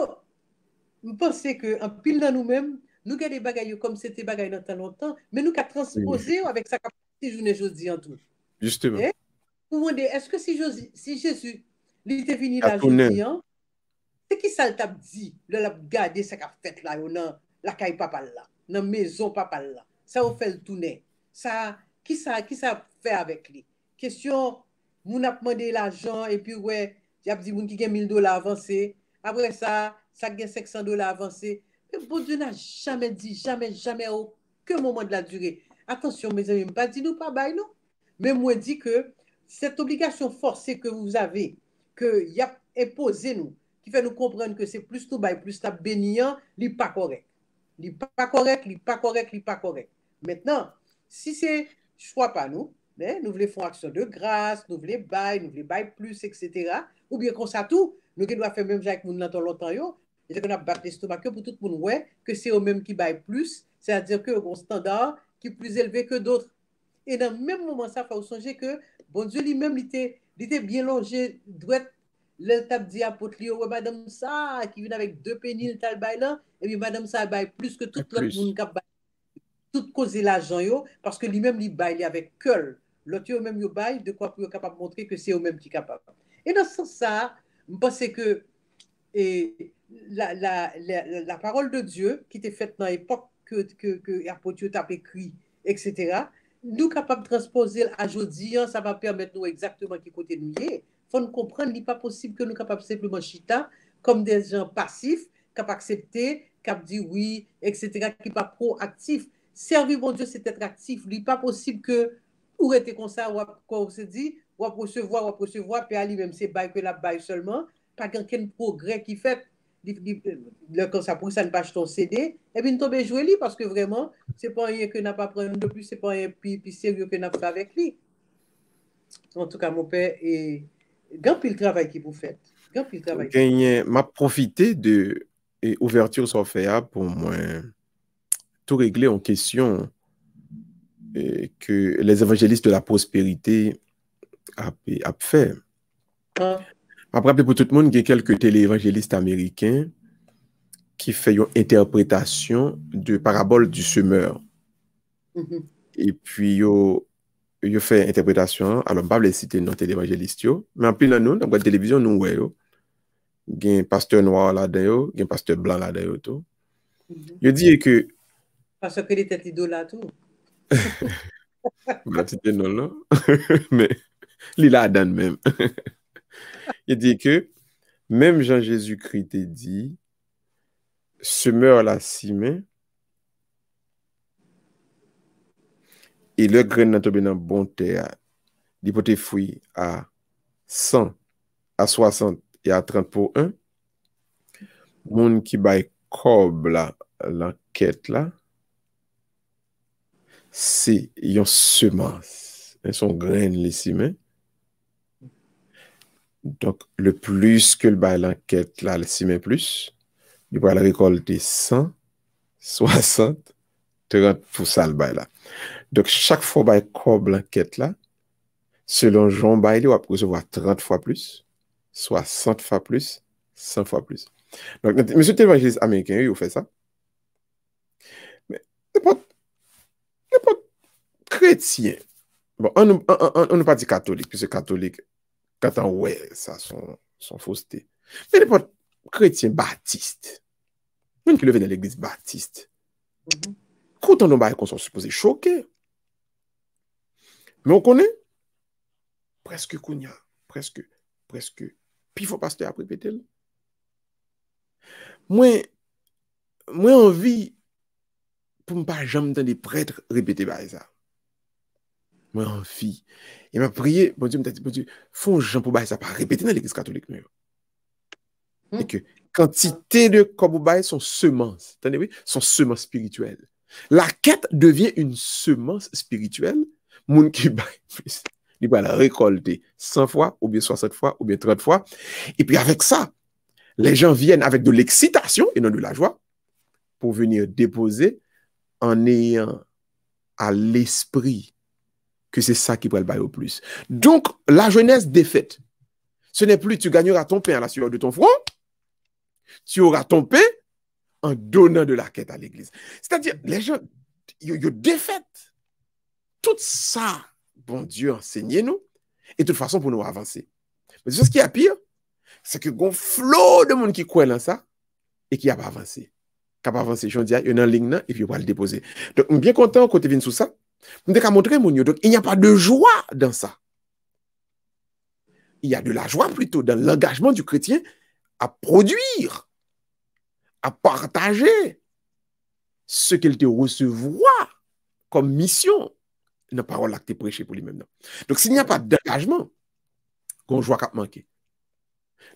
S2: je pense qu'en pile dans nous-mêmes, nous avons des bagailles comme c'était bagaille dans tant longtemps, mais nous avons
S1: Oui,
S2: transposé avec sa capacité journée jeudi en tout.
S1: justement.
S2: Et vous demandez, est-ce que si Jésus il était venu
S1: À
S2: là
S1: tourner.
S2: jeudi, hein, c'est qui ça t'a dit, le l'a gardé ça qu'a fait là, dans la caille papa là, dans la maison papa là, ça vous fait le tourner. Ça, qui ça fait avec lui? Question, moun a demandé l'argent et puis ouais, il a dit moun qui a 1000 $ avancé. Après ça gagne 500 $ avancé. Mais bon Dieu n'a jamais dit, jamais, jamais, à aucun moment de la durée. Attention, mes amis, pas dit nous pas bail, non. Mais moi, dit que cette obligation forcée que vous avez, que y a imposé nous, qui fait nous comprendre que c'est plus tout bail, plus ta béniant, n'est pas correct. Il n'est pas correct, il n'est pas correct, il n'est pas correct. Maintenant, si c'est choix pas nous, mais nous voulons faire action de grâce, nous voulons bail plus, etc. Ou bien qu'on ça tout, nous devons faire même avec nous dans longtemps, et qu'on a battu l'estomac pour tout le monde, ouais, que c'est eux mêmes qui baillent plus, c'est-à-dire que un standard qui est plus élevé que d'autres. Et dans le même moment, ça fait songer que bon Dieu lui-même, il était bien longé, droit, le tap dit à Potlio, ouais, madame ça, qui vient avec 2 péniles, tal bail là, et puis madame ça baille plus que tout l'autre
S1: Plus.
S2: monde qui a tout causer l'argent, parce que lui-même, il baille avec cœur. L'autre, même, il baille de quoi pour être capable de montrer que c'est eux-mêmes qui sont capables. Et dans ce sens-là, je pense que et la parole de Dieu qui était faite dans l'époque que l'apôtre a écrit, etc., nous capables de transposer à aujourd'hui, ça va permettre nous exactement qui côté nous y est. Il faut nous comprendre qu'il n'est pas possible que nous capables simplement chita comme des gens passifs, capables d'accepter, capables de dire oui, etc., qui ne sont pas proactifs. Servir mon Dieu, c'est être actif. Il n'est pas possible que, ou être comme ça, ou comme on se dit, ou recevoir, puis à lui-même, c'est bail que la bail seulement, pas quelqu'un de progrès qui fait quand ça pour ça ne pas acheter ton CD et puis nous tomber jouer lui parce que vraiment c'est pas rien que n'a pas prendre de plus c'est pas rien puis sérieux que n'a fait avec lui en tout cas mon père et grand pile travail qui vous faites grand pile travail qui vous faites
S1: M'a profité de ouverture sur fait pour moi tout régler en question que les évangélistes de la prospérité a fait.
S2: hein?
S1: Après, pour tout le monde, il y a quelques téléévangélistes américains qui font une interprétation de parabole du semeur.
S2: Mhm.
S1: Et puis, ils font interprétation. Alors, je ne vais pas les citer dans téléévangélistes, mais en plus, nous, dans la télévision, nous, il y a un pasteur noir là-dedans, il y a un pasteur blanc là-dedans.
S2: Mhm.
S1: Il dit que.
S2: Parce que les têtes idolâtres tout
S1: Bah, c'était non, là. Mais, il a là même. Il dit que, même Jean-Jésus-Christ a dit, semeur la cime, et le grain n'a tombé dans bon terre, il peut être fruit à 100, à 60 et à 30 pour 1. Moun qui baille cob là, l'enquête là, c'est une semence. Et son grain les cime. Donc, le plus que le bail l'enquête là, le cime plus, il va la récolter 100, 60, 30 pour ça le bail là. Donc, chaque fois bail cob l'enquête là, selon Jean Bailey, on va recevoir 30 fois plus, 60 fois plus, 100 fois plus. Donc, monsieur l'évangéliste américain, il fait ça. Mais n'importe chrétien. Bon, on ne pas dit catholique, puisque catholique, quand on ouais, ça, son fausseté. Mais n'importe chrétien baptiste, même qui levé dans l'église baptiste,
S2: Mhm.
S1: quand on a qu'on sont supposés choquer. Mais on connaît presque Kounia, presque. Puis il faut pasteur après répéter. Moi, envie pour ne pas jamais entendre des prêtres répéter ça. Moi, envie. Il m'a prié, bon Dieu m'a dit, bon Dieu, faut gens pour ça pas répéter dans l'église catholique. Et
S2: Mhm.
S1: que quantité de koboubaï sont semences, entendez, oui, sont semences spirituelles. La quête devient une semence spirituelle. Moun qui baille plus, il va la récolter 100 fois, ou bien 60 fois, ou bien 30 fois. Et puis avec ça, les gens viennent avec de l'excitation et non de la joie pour venir déposer en ayant à l'esprit que c'est ça qui va le bailler au plus. Donc, la jeunesse défaite, ce n'est plus tu gagneras ton pain à la sueur de ton front, tu auras ton pain en donnant de la quête à l'église. C'est-à-dire, les gens, ils défaitent tout ça, bon Dieu, enseignez-nous, et de toute façon pour nous avancer. Mais ce qui est pire, c'est que un flot de monde qui croit dans ça et qui n'a pas avancé. Qui n'a pas avancé, je dis, il y a une ligne et puis il va le déposer. Donc, je suis bien content quand tu viens sous ça. Je vais montrer mon donc il n'y a pas de joie dans ça. Il y a de la joie plutôt dans l'engagement du chrétien à produire, à partager ce qu'il te recevra comme mission. Une parole là que tu prêché pour lui-même. Donc, s'il n'y a pas d'engagement, qu'on joie qui manqué.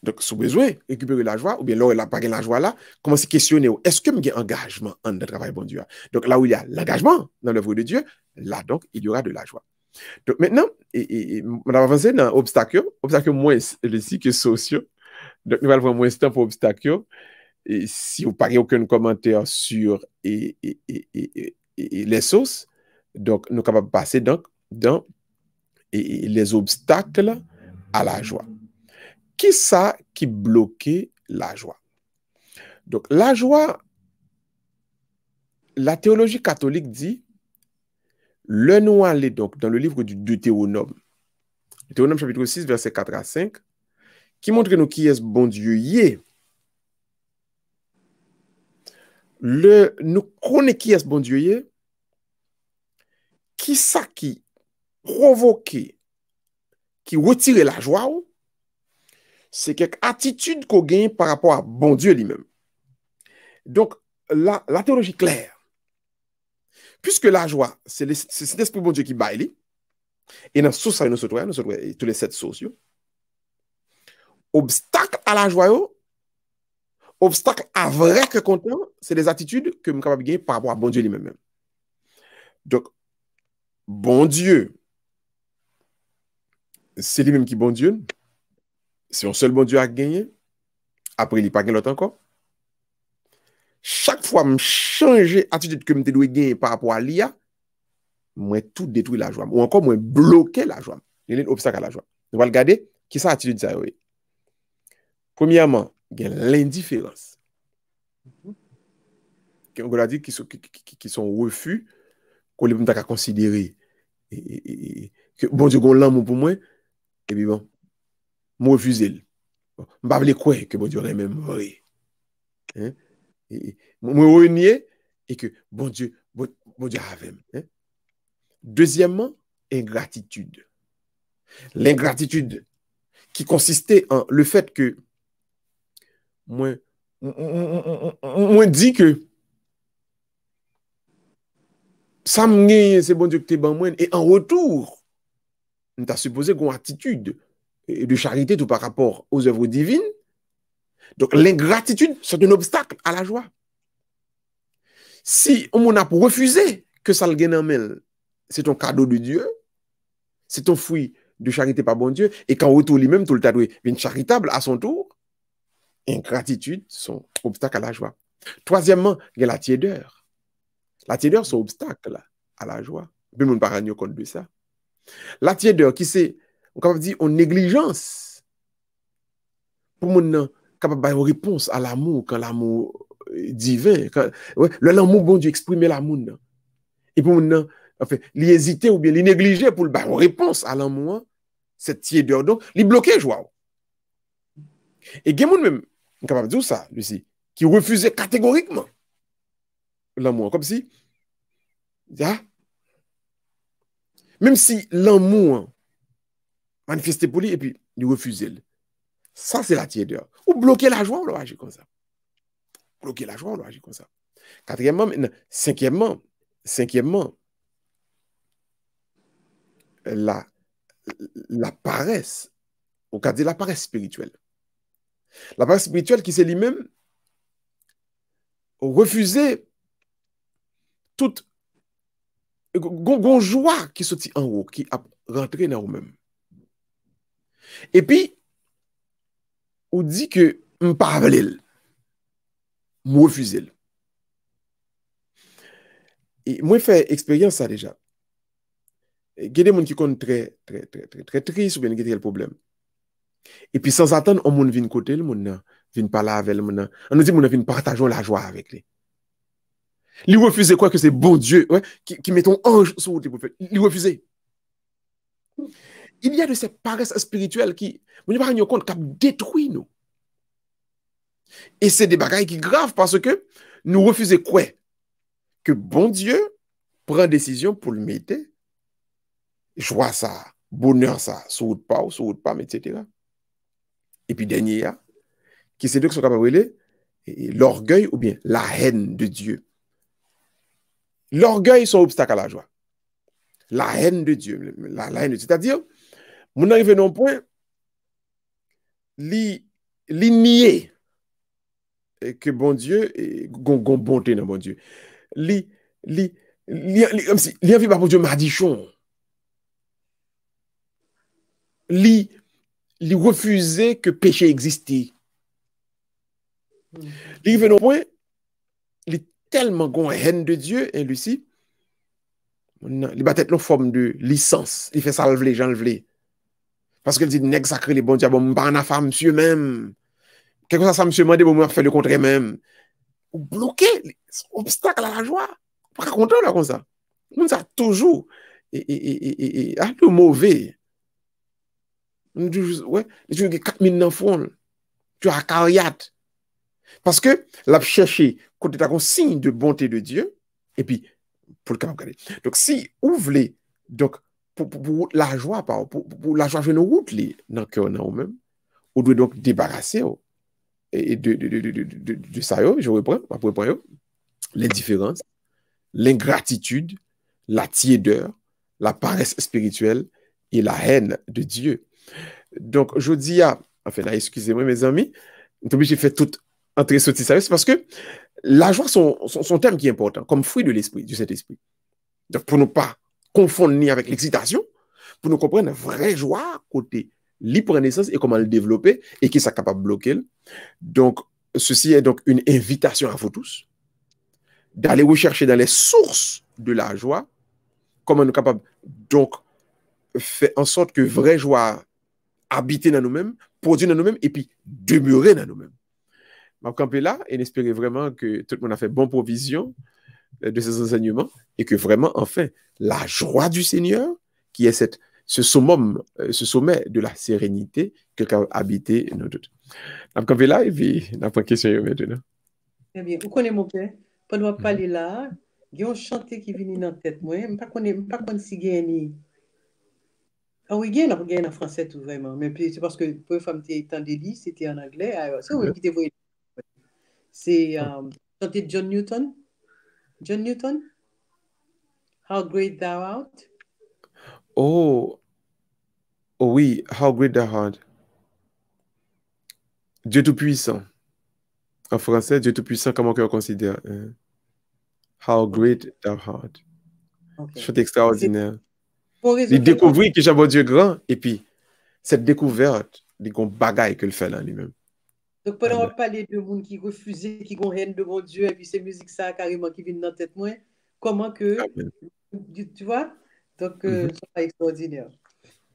S1: Donc, si vous avez besoin de récupérer la joie, ou bien là où il n'a pas la joie là, commencez à questionner, est-ce que j'ai un engagement en le travail bon Dieu? Donc, là où il y a l'engagement dans l'œuvre de Dieu, là donc, il y aura de la joie. Donc, maintenant, on va avancer dans l'obstacle, obstacle moins ici que sociaux. Donc, nous allons prendre moins de temps pour obstacle. Et si vous n'avez aucun commentaire sur les sources, donc, nous sommes capables de passer donc, dans les obstacles à la joie. Qui ça qui bloquait la joie? Donc, la joie, la théologie catholique dit, le nous aller donc dans le livre du Deutéronome, Deutéronome chapitre 6, verset 4 à 5, qui montre nous qui est ce bon Dieu y est. Nous connaissons qui est ce bon Dieu y est, qui ça qui provoquait, qui retirait la joie, c'est quelque attitude qu'on gagne par rapport à bon Dieu lui-même. Donc, la théologie claire, puisque la joie, c'est cet esprit bon Dieu qui baille, et dans tout ça, nous sommes tous les 7 sources. Obstacle à la joie, obstacle à vrai que content, c'est des attitudes que nous sommes capables de gagner par rapport à bon Dieu lui-même. Donc, bon Dieu, c'est lui-même qui est bon Dieu. C'est un seul bon Dieu à gagner. Après, il n'y a pas l'autre encore. Chaque fois, je change l'attitude que je dois gagner par rapport à l'IA, moi, tout détruit la joie. Ou encore, moi, bloquer la joie. Il y a un obstacle à la joie. On va regarder qui ça attitude ça. Oui. Premièrement, il y a l'indifférence. On a dit qu'ils sont refus, qu'on les peut considérer que bon Dieu, on l'amour pour moi, et puis bon, moi refuser. Je ne vais pas croire que bon Dieu est même vrai. Hein? Moi renier et que bon Dieu avait. Hein? Deuxièmement, ingratitude. L'ingratitude qui consistait en le fait que moi dit que ça me c'est bon Dieu que tu es ban moi et en retour, on t'a supposé qu'on attitude de charité tout par rapport aux œuvres divines. Donc l'ingratitude, c'est un obstacle à la joie. Si on a pour refuser que ça le gagne en main, c'est ton cadeau de Dieu, c'est ton fruit de charité par bon Dieu, et qu'en retour lui-même, tout le tas une charitable à son tour, ingratitude, son obstacle à la joie. Troisièmement, il y a la tiédeur. La tiédeur, c'est un obstacle à la joie. Puis, on ne parle pas compte de ça. La tiédeur, qui c'est, on peut dire, en négligence, pour mon capable de réponse à l'amour, quand l'amour divin, quand, ouais, l'amour bon Dieu exprimer l'amour. Et pour mon enfin, l'hésiter ou bien négliger pour le réponse à l'amour, cette tiédeur, donc, il bloquait joie. Et il y a des gens même, capable de dire ça, Lucie, qui refusait catégoriquement l'amour, comme si, ah, même si l'amour manifestait pour lui, et puis il refusait. Ça, c'est la tiédeur. Ou bloquer la joie, on doit agir comme ça. Bloquer la joie, on doit agir comme ça. Quatrièmement, maintenant, cinquièmement, la paresse, on peut dire la paresse spirituelle. La paresse spirituelle qui, c'est lui-même, refuser toute gon joie qui sorti en haut, qui a rentré dans vous-même. Et puis, on dit que m'pa vle, refuse. Et moi, fait expérience ça déjà. Il y a des gens qui sont très tristes ou bien qui ont des problèmes. Et puis, sans attendre, on moun vient côté, le moun vient parler avec le moun. On nous dit, moun vient partager la joie avec lui. Il refuse quoi que c'est bon Dieu, ouais, qui met ton ange sur tes prophètes. Il refuse. Il y a de ces paresses spirituelles qui, vous ne pas rendre compte, qui détruit nous. Et c'est des bagailles qui graves parce que nous refusons quoi? Que bon Dieu prend décision pour le mettre, joie ça, bonheur ça, sur route pas, etc. Et puis dernier, qui c'est deux qui sont capables de l'orgueil ou bien la haine de Dieu. L'orgueil, c'est un obstacle à la joie. La haine de Dieu. La haine de Dieu. C'est-à-dire, mon arrivé à un point, li nier que bon Dieu, gon bonté dans bon Dieu. Li comme si, li envie par bon Dieu madichon. Li refuser que péché existait. Li arrivé à un point, li tellement gon haine de Dieu, et Lucie, il va être une forme de licence. Il fait ça les gens le parce qu'il dit, nèg sacré les bons diables, bon, pas en femme, monsieur même. Quelque chose ça, monsieur m'a dit, bon, moi, faire le contraire même. Ou bloqué, obstacle à la joie. Pas content là comme ça. On ça toujours. Le mauvais. On dit, ouais, tu as 4000 dans le fond. Tu as carriat. Parce que, la chercher, quand tu as un signe de bonté de Dieu, et puis, pour le cas, regardez. Donc, si vous voulez, donc, pour la joie, pour la joie, je ne route dans le cœur, même, on doit donc débarrasser et de ça, je reprends, l'indifférence, l'ingratitude, la tiédeur, la paresse spirituelle et la haine de Dieu. Donc, je dis enfin là, excusez-moi mes amis, je suis obligé de faire tout entrer sortir ça, c'est parce que la joie, son thème qui est important, comme fruit de l'esprit, du Saint-Esprit. Donc, pour ne pas confondre ni avec l'excitation, pour nous comprendre la vraie joie côté libre naissance et comment le développer et qui est capable de bloquer. Donc, ceci est donc une invitation à vous tous d'aller rechercher dans les sources de la joie, comment nous sommes capables donc faire en sorte que vraie joie habite dans nous-mêmes, produire dans nous-mêmes et puis demeurer dans nous-mêmes. Je vais camper là et espérer vraiment que tout le monde a fait bonne provision de ces enseignements et que vraiment, enfin, la joie du Seigneur, qui est ce sommet de la sérénité, quelqu'un a habité nous toutes. Je vais camper là et puis on a une question maintenant.
S2: Très bien. Vous connaissez mon père? Pendant que parler là, il y a un chanté qui vient dans la tête. Moi, je ne sais pas si il y a. Ah oui, il y a en français tout vraiment. Mais c'est parce que pour les femmes qui étaient en délit, c'était en anglais. C'est oui, qui te voyait. C'est chanté John Newton. John Newton? How great thou art.
S1: Oh oui, how great thou art. Dieu Tout-Puissant. En français, Dieu Tout-Puissant, comment on considère? How great thou art. C'est extraordinaire. Il découvrit que j'ai un Dieu grand, et puis cette découverte, il y a un bagaille que le fait là lui-même.
S2: Donc, pendant qu'on parle de gens qui refusent, qui ont haine de mon Dieu, et puis c'est musique ça carrément qui vient dans la tête, moi, comment que, tu vois? Donc, c'est pas extraordinaire.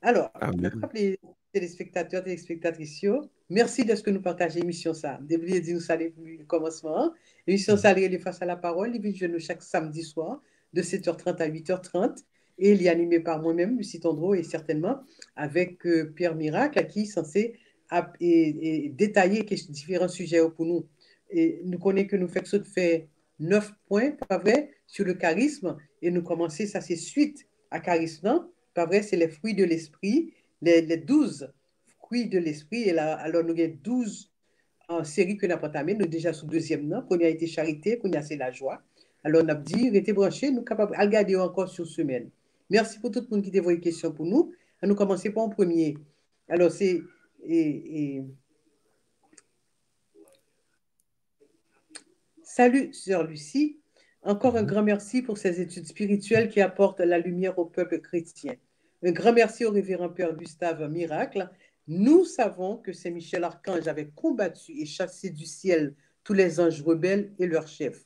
S2: Alors, je rappelle les téléspectateurs, téléspectatrices, merci de ce que nous partageons l'émission ça. Depuis dire nous saluer pour le commencement. L'émission ça, les face à la parole, il vient chaque samedi soir de 7h30 à 8h30 et il est animé par moi-même, Lucie Tondreau, et certainement avec Pierre Miracle, qui est censé détailler différents sujets pour nous. Et nous connaissons que nous faisons fait 9 points, pas vrai, sur le charisme et nous commençons, ça c'est suite à charisme. Pas vrai, c'est les fruits de l'esprit, les 12 fruits de l'esprit. Et là, alors, nous avons 12 en série que nous avons entamé. Nous déjà sous deuxième nom. Qu'on a été charité, qu'on a c'est la joie. Alors, on a dit, restez branchés, nous sommes capables de regarder encore sur semaine. Merci pour tout le monde qui a des questions pour nous. Nous commençons par un premier. Alors, c'est. Salut, sœur Lucie. Encore un grand merci pour ces études spirituelles qui apportent la lumière au peuple chrétien. Un grand merci au révérend Père Gustave Miracle. Nous savons que Saint Michel Archange avait combattu et chassé du ciel tous les anges rebelles et leurs chefs.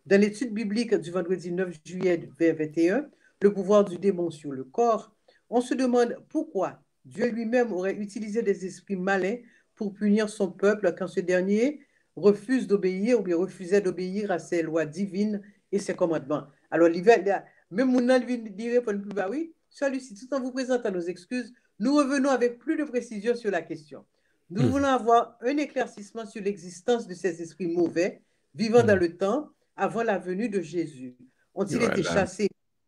S2: Dans l'étude biblique du vendredi 9 juillet 2021, le pouvoir du démon sur le corps, on se demande pourquoi Dieu lui-même aurait utilisé des esprits malins pour punir son peuple quand ce dernier refuse d'obéir ou bien refusait d'obéir à ses lois divines et ses commandements. Alors, même mon lui dirait pour plus bah oui, celui-ci, tout en vous présentant nos excuses, nous revenons avec plus de précision sur la question. Nous voulons avoir un éclaircissement sur l'existence de ces esprits mauvais vivant dans le temps avant la venue de Jésus. Ont-ils été
S1: Voilà.
S2: chassés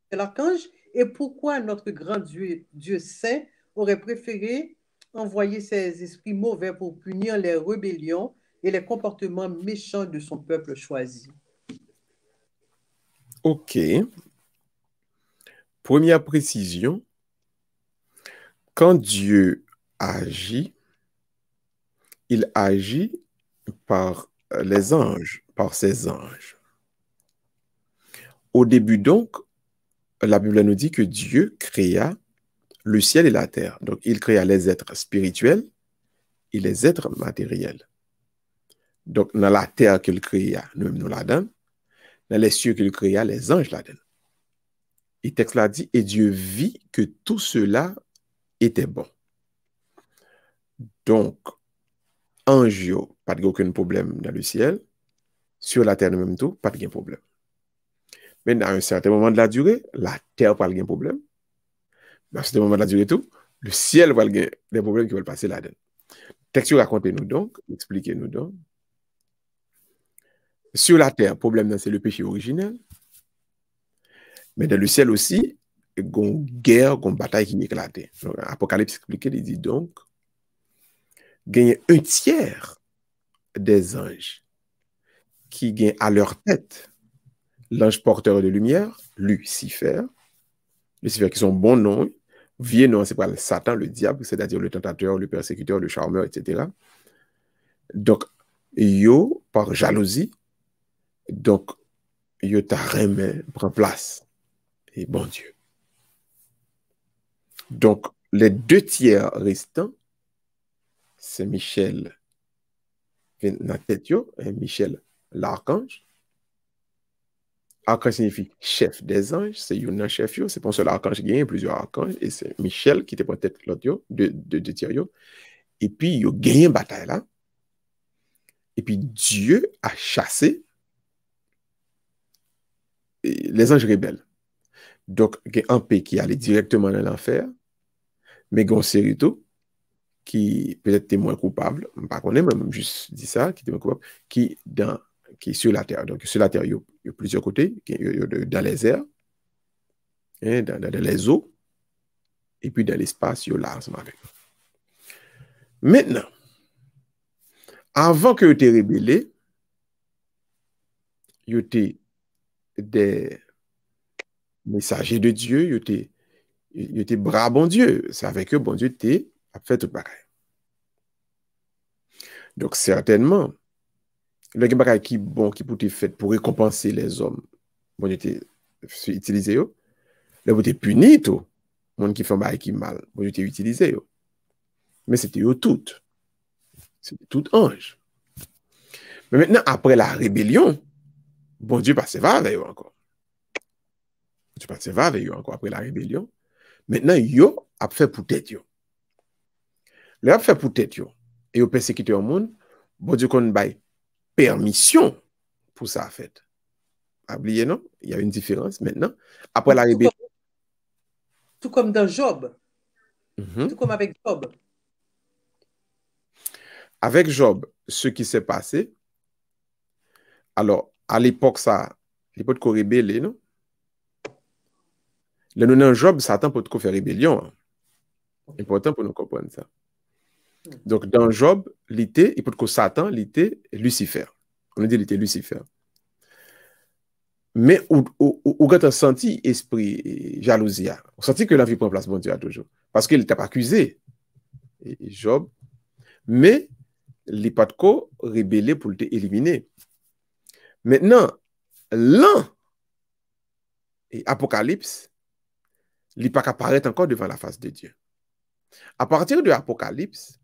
S2: de l'archange? Et pourquoi notre grand Dieu saint aurait préféré envoyer ces esprits mauvais pour punir les rébellions et les comportements méchants de son peuple choisi?
S1: OK. Première précision, quand Dieu agit, il agit par les anges, par ses anges. Au début donc, la Bible nous dit que Dieu créa le ciel et la terre. Donc, il créa les êtres spirituels et les êtres matériels. Donc, dans la terre qu'il créa, nous-mêmes nous la donne. Dans les cieux qu'il créa, les anges la donnent. Et le texte l'a dit, et Dieu vit que tout cela était bon. Donc, ange, pas de aucun problème dans le ciel. Sur la terre, nous-mêmes tout, pas de problème. Mais à un certain moment de la durée, la terre pas de problème. Mais à un certain moment de la durée tout, le ciel va avoir des problèmes qui vont passer là-dedans. Texte racontez-nous donc, expliquez-nous donc. Sur la terre, le problème, c'est le péché originel. Mais dans le ciel aussi, il y a une guerre, une bataille qui éclate. Apocalypse explique, il dit donc, il y a un tiers des anges qui gagnent à leur tête l'ange porteur de lumière, Lucifer. Lucifer qui sont bons noms, vieux noms, c'est pas le Satan, le diable, c'est-à-dire le tentateur, le persécuteur, le charmeur, etc. Donc, yo, par jalousie, donc, yo ta remet, prend place. Et bon Dieu. Donc, les deux tiers restants, c'est Michel dans la tête, et Michel l'archange. Archange signifie chef des anges, c'est un chef, c'est pas un seul archange qui a plusieurs archanges, et c'est Michel qui était peut-être l'autre, de tiers. Et puis, il a gagné une bataille là. Et puis, Dieu a chassé les anges rebelles. Donc, il y a un pays qui allait directement dans l'enfer, mais il y a une série tout qui peut-être était moins coupable, pas qu'on même juste dit ça, qui était moins coupable, qui est sur la terre. Donc, sur la terre, il y a plusieurs côtés, dans les airs, hein, dans les eaux, et puis dans l'espace, il y a là ensemble avec. Maintenant, avant que tu aies rébellé, il y a des messagers de Dieu, il y a bras bon Dieu. C'est avec eux, bon Dieu, tu as fait tout pareil. Donc, certainement, le bagage qui bon, qui peut être fait pour récompenser les hommes, bon, Dieu utilisé, le bon Dieu puni tout, monde qui fait un bagage qui mal, bon Dieu utilisé. Mais c'était eux toutes. C'était tout ange. Mais maintenant, après la rébellion, bon Dieu persévère avec eux encore. Dieu persévère avec eux encore après la rébellion. Maintenant, yo a fait pour tête yo. Le a fait pour tête yo. Et yo persécuté au monde, bon Dieu qu'on baille permission pour ça fait. Oubliez non, il y a une différence maintenant. Après la rébellion.
S2: Tout comme dans Job. Tout comme avec Job.
S1: Avec Job, ce qui s'est passé, alors, à l'époque, ça, l'époque qu'on rébellait, non? Le nom Job, Satan peut te faire rébellion. Hein. Important pour nous comprendre ça. Donc, dans Job, l'été, il peut que Satan, l'été, Lucifer. On dit l'été Lucifer. Mais où quand on senti esprit jalousie, on senti que la vie prend place, bon Dieu, a toujours. Parce qu'il ne t'a pas accusé, Job, mais il n'a pas de quoi rébellé pour l'éliminer. Maintenant, l'un Et Apocalypse, il n'est pas qu'apparaître encore devant la face de Dieu. À partir de Apocalypse,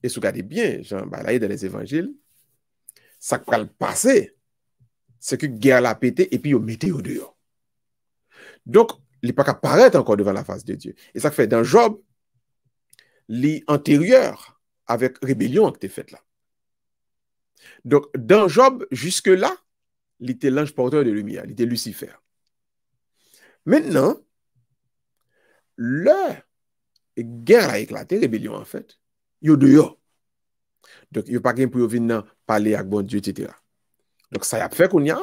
S1: et si vous regardez bien, Jean Balaye dans les évangiles, ça va le passer, c'est que guerre l'a pété et puis il mettait au dehors. Donc, il n'est pas qu'apparaître encore devant la face de Dieu. Et ça fait dans Job, l'antérieur avec rébellion qui était faite là. Donc, dans Job, jusque-là, il était l'ange porteur de lumière, il était Lucifer. Maintenant, la guerre a éclaté, rébellion en fait, il y a dehors. Donc, il n'y a pas quelqu'un pour venir parler avec bon Dieu, etc. Donc, ça y a fait qu'on y a,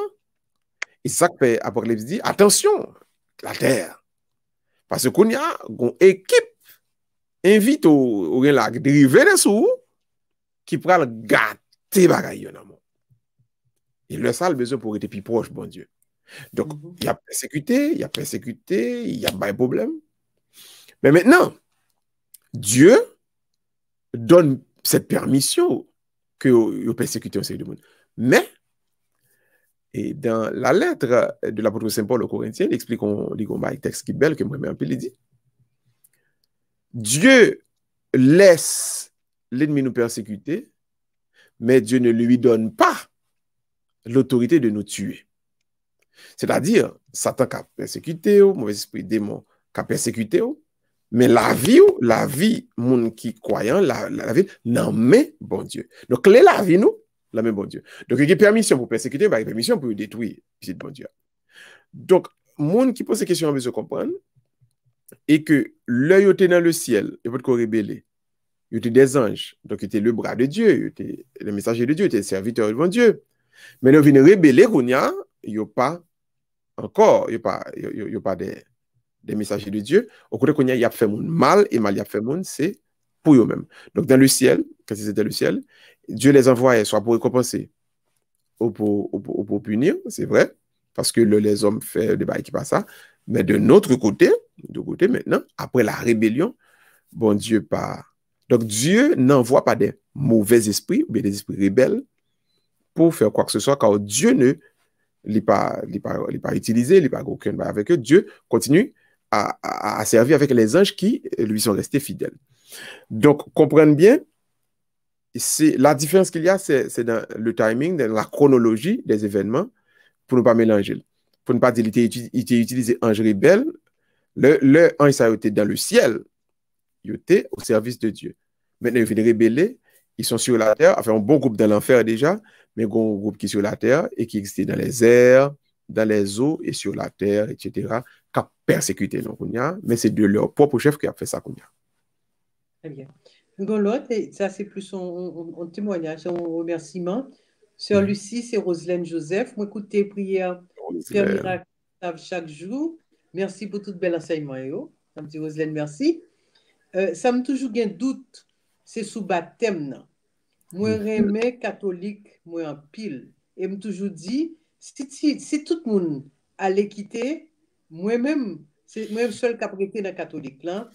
S1: et ça fait Apocalypse dit, attention, la terre. Parce qu'on y a une équipe invite au lac dérivé dessous qui prend le gâter bagaille. Et le ça, le besoin pour être plus proche, bon Dieu. Donc, il y a persécuté, il y a pas de problème. Mais maintenant, Dieu donne cette permission que vous persécutez au de monde. Mais, et dans la lettre de l'apôtre Saint Paul aux Corinthiens, il explique un texte qui est belle, que moi-même un peu dit. Dieu laisse l'ennemi nous persécuter, mais Dieu ne lui donne pas l'autorité de nous tuer. C'est-à-dire, Satan qui a persécuté, mauvais esprit démon qui a persécuté, mais la vie, moun qui croyant, la vie, non, mais bon Dieu. Donc, la vie, nous, la même bon Dieu. Donc, il y a permission pour persécuter, il y a permission pour détruire, c'est bon Dieu. Donc, moun qui pose ces questions, on veut se comprendre, et que l'œil était dans le ciel, et votre corps rébellé, il était des anges, donc il était le bras de Dieu, il était le messager de Dieu, il était le serviteur devant Dieu. Mais nous venons rébeller, il n'y a pas encore, il n'y a pas des messagers de Dieu. Au côté qu'on y a fait monde mal, et mal y a fait monde, c'est pour eux-mêmes. Donc dans le ciel, quand ils étaient dans le ciel, Dieu les envoyait soit pour récompenser ou pour punir, c'est vrai, parce que les hommes font des bails qui passent ça. Mais de notre côté, maintenant, après la rébellion, bon Dieu pas. Donc Dieu n'envoie pas des mauvais esprits ou bien des esprits rebelles pour faire quoi que ce soit, car Dieu ne l'est pas utilisé, il n'est pas aucun bail avec eux. Dieu continue à servir avec les anges qui lui sont restés fidèles. Donc, comprenez bien, la différence qu'il y a, c'est dans le timing, dans la chronologie des événements, pour ne pas mélanger. Pour ne pas dire qu'il était utilisé ange rebelle, le ange, ça a été dans le ciel, il était au service de Dieu. Maintenant, ils viennent rébeller, ils sont sur la terre, enfin, un bon groupe dans l'enfer déjà, mais un groupe qui est sur la terre et qui existait dans les airs, dans les eaux et sur la terre, etc., qui a persécuté nos Kounia, mais c'est de leur propre chef qui a fait ça, Kounia.
S2: Très bien. Dans l'autre, ça c'est plus un témoignage, un remerciement. Sœur Lucie, c'est Roselaine Joseph. Moi, écoute tes prières, faire miracle chaque jour. Merci pour tout bel enseignement. Ça me dit Roselaine, merci. Ça me toujours un doute, c'est sous baptême. Moi, remets catholique, moi en pile. Et me toujours dit, si tout le monde allait quitter, moi-même, c'est moi seul qui a prêté dans catholique là.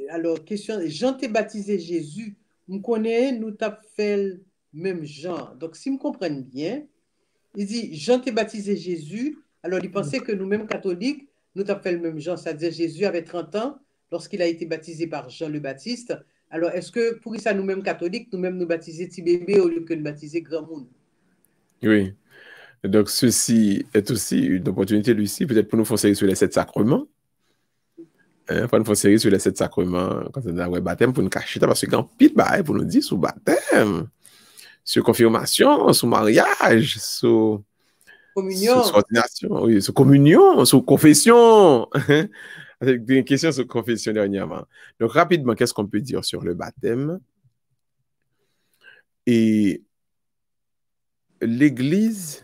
S2: Alors, question, Jean t'ai baptisé Jésus, me connaît, nous t'as fait le même genre. Donc, si me comprennent bien, il dit, Jean t'ai baptisé Jésus, alors il pensait que nous-mêmes catholiques, nous t'as fait le même genre, c'est-à-dire Jésus avait 30 ans lorsqu'il a été baptisé par Jean le Baptiste. Alors, est-ce que pour ça, nous-mêmes catholiques, nous-mêmes nous baptiser petit bébé au lieu que nous baptiser grand monde?
S1: Oui. Donc, ceci est aussi une opportunité, Lucie, peut-être pour nous faire série sur les 7 sacrements. Pour nous faire série sur les 7 sacrements, quand on a le baptême, pour nous cacher ça, parce que quand pile bail pour nous dire sur baptême, sur confirmation, sur mariage, sur
S2: communion,
S1: sur ordination, oui, sur communion, sur confession. Avec une question sur confession dernièrement. Donc, rapidement, qu'est-ce qu'on peut dire sur le baptême? Et l'Église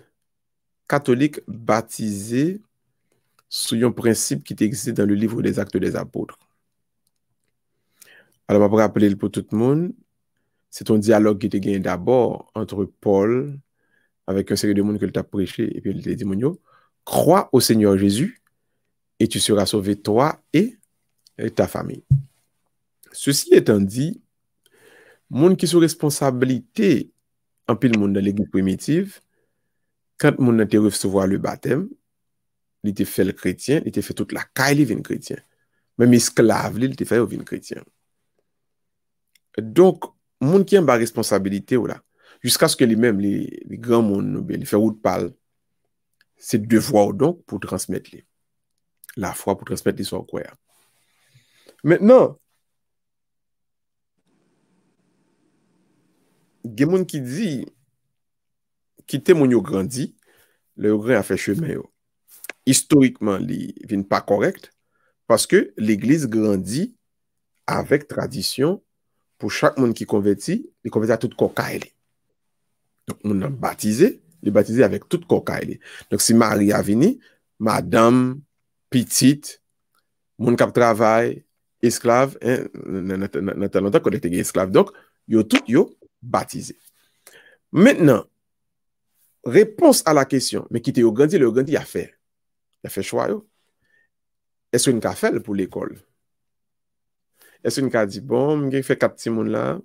S1: catholique baptisée sous un principe qui existe dans le livre des Actes des Apôtres. Alors, on va rappeler pour tout le monde, c'est un dialogue qui était gagné d'abord entre Paul avec un série de monde que t'a prêché et puis il dit crois au Seigneur Jésus et tu seras sauvé toi et ta famille. Ceci étant dit, monde qui sous responsabilité en pile monde dans l'église primitive, quand monde a recevoir le baptême, il était fait le chrétien, il était fait toute la caille, il vient chrétien. Même esclave, il était fait, il vient chrétien. Donc, monde qui a une responsabilité, voilà, jusqu'à ce que lui-même, les grands monde, les fait route parle, c'est devoir donc pour transmettre la foi, pour transmettre l'histoire quoi. Maintenant, il y a des gens qui dit, qui témoigne au grandi, le grand a fait chemin. Historiquement, il n'est pas correct parce que l'Église grandit avec tradition pour chaque monde qui convertit, il convertit à tout cocaïle. Donc, on a baptisé, il est baptisé avec tout cocaïle. Donc, si Marie a venu, madame, petite, monde qui travaille, esclave, dans longtemps qu'on était esclave. Donc, yo tout yo baptisé. Maintenant, réponse à la question, mais qui était au grandi, le grandi a fait. Il a fait choix. Est-ce qu'on a fait pour l'école? Est-ce qu'on a dit, bon, je fait 4 petits monde là,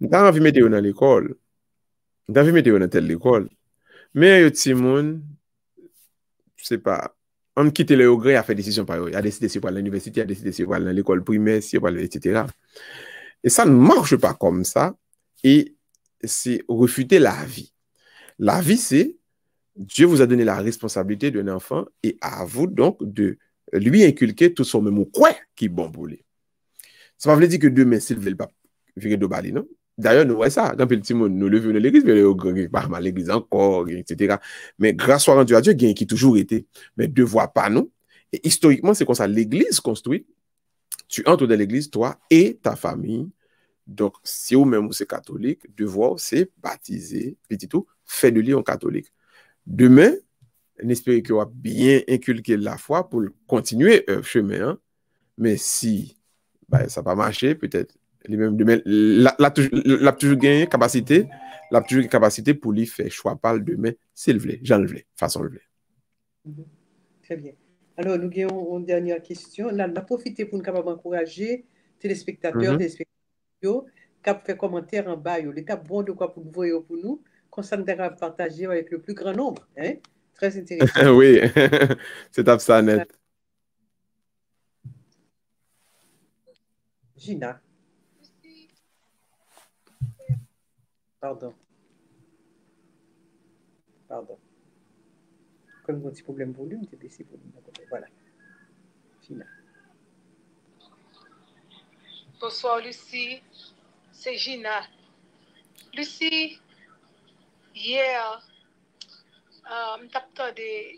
S1: j'ai envie de mettre dans l'école. J'ai envie de mettre dans telle école. Mais les petits monde, je sais pas, on quitte le gré, il a fait décision par eux. Il a décidé si pour l'université, il a décidé si pour aller dans l'école primaire, si pour aller, etc. Et ça ne marche pas comme ça. Et c'est refuter la vie. La vie, c'est Dieu vous a donné la responsabilité d'un enfant et à vous donc de lui inculquer tout son même quoi qui est bon pour lui. Ça ne veut pas dire que demain, s'il veut pas virer de bali, non? D'ailleurs, nous voyons ça. Quand le petit monde nous levons dans l'église, mais le pas mal l'église encore, etc. Mais grâce soit rendue à Dieu, il y a qui toujours été. Mais ne voit pas, non? Et historiquement, c'est comme ça. L'église construite, tu entres dans l'église, toi et ta famille. Donc, si vous même vous êtes catholique, devoir, c'est baptiser, petit tout, fait de lui en catholique. Demain, on espère qu'il va bien inculquer la foi pour continuer le chemin. Hein? Mais si bah, ça n'a pas marché, peut-être, demain, la toujours gagné capacité, la toujours capacité pour lui faire choix par le demain, s'il veut, j'en le veux, façon le veut.
S2: Très bien. Alors, nous avons une dernière question. Là, on a profité pour nous capables encourager téléspectateurs, téléspectateurs, qui ont fait commentaire en bas. Il est bon de quoi pour vous voir pour nous, qu'on s'en partager avec le plus grand nombre. Hein? Très intéressant.
S1: Oui, c'est ça net.
S2: Gina. Pardon. Comme un petit problème de volume, c'est baissé volume. Voilà. Gina.
S3: Bonsoir Lucie, c'est Gina. Lucie, hier, je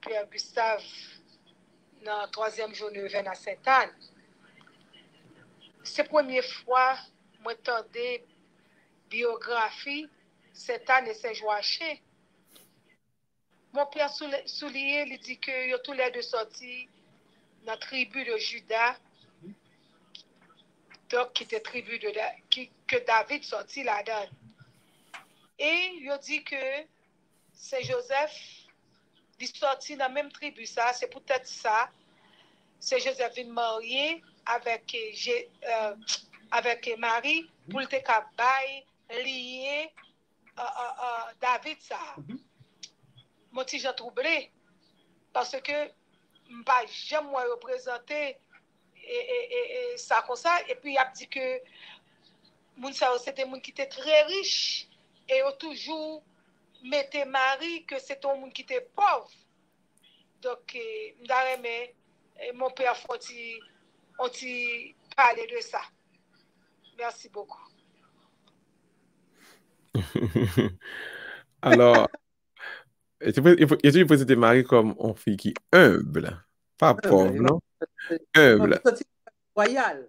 S3: Pierre Gustave dans la 3e journée de à Sainte-Anne. C'est la première fois que je entendais biographie Sainte-Anne et Saint-Joachim. Mon père soulignait, il dit que ils ont tous les deux sortis dans la tribu de Juda, donc qui était tribu que David sortit là-dedans. Et il dit que Saint-Joseph, il sorti dans la même tribu, ça, c'est peut-être ça. Saint-Joseph est marié avec Marie pour le cabaye lié David, ça. Mon petit Jean troublé, parce que je n'ai pas jamais représenté et ça comme ça. Et puis il a dit que c'était des gens qui étaient très riches et ont toujours mettait Marie que c'est un monde qui était pauvre. Donc, mon père on parler de ça. Merci beaucoup.
S1: Alors, il faut présenter Marie comme une fille qui est humble, pas pauvre, non? Humble.
S2: Royal.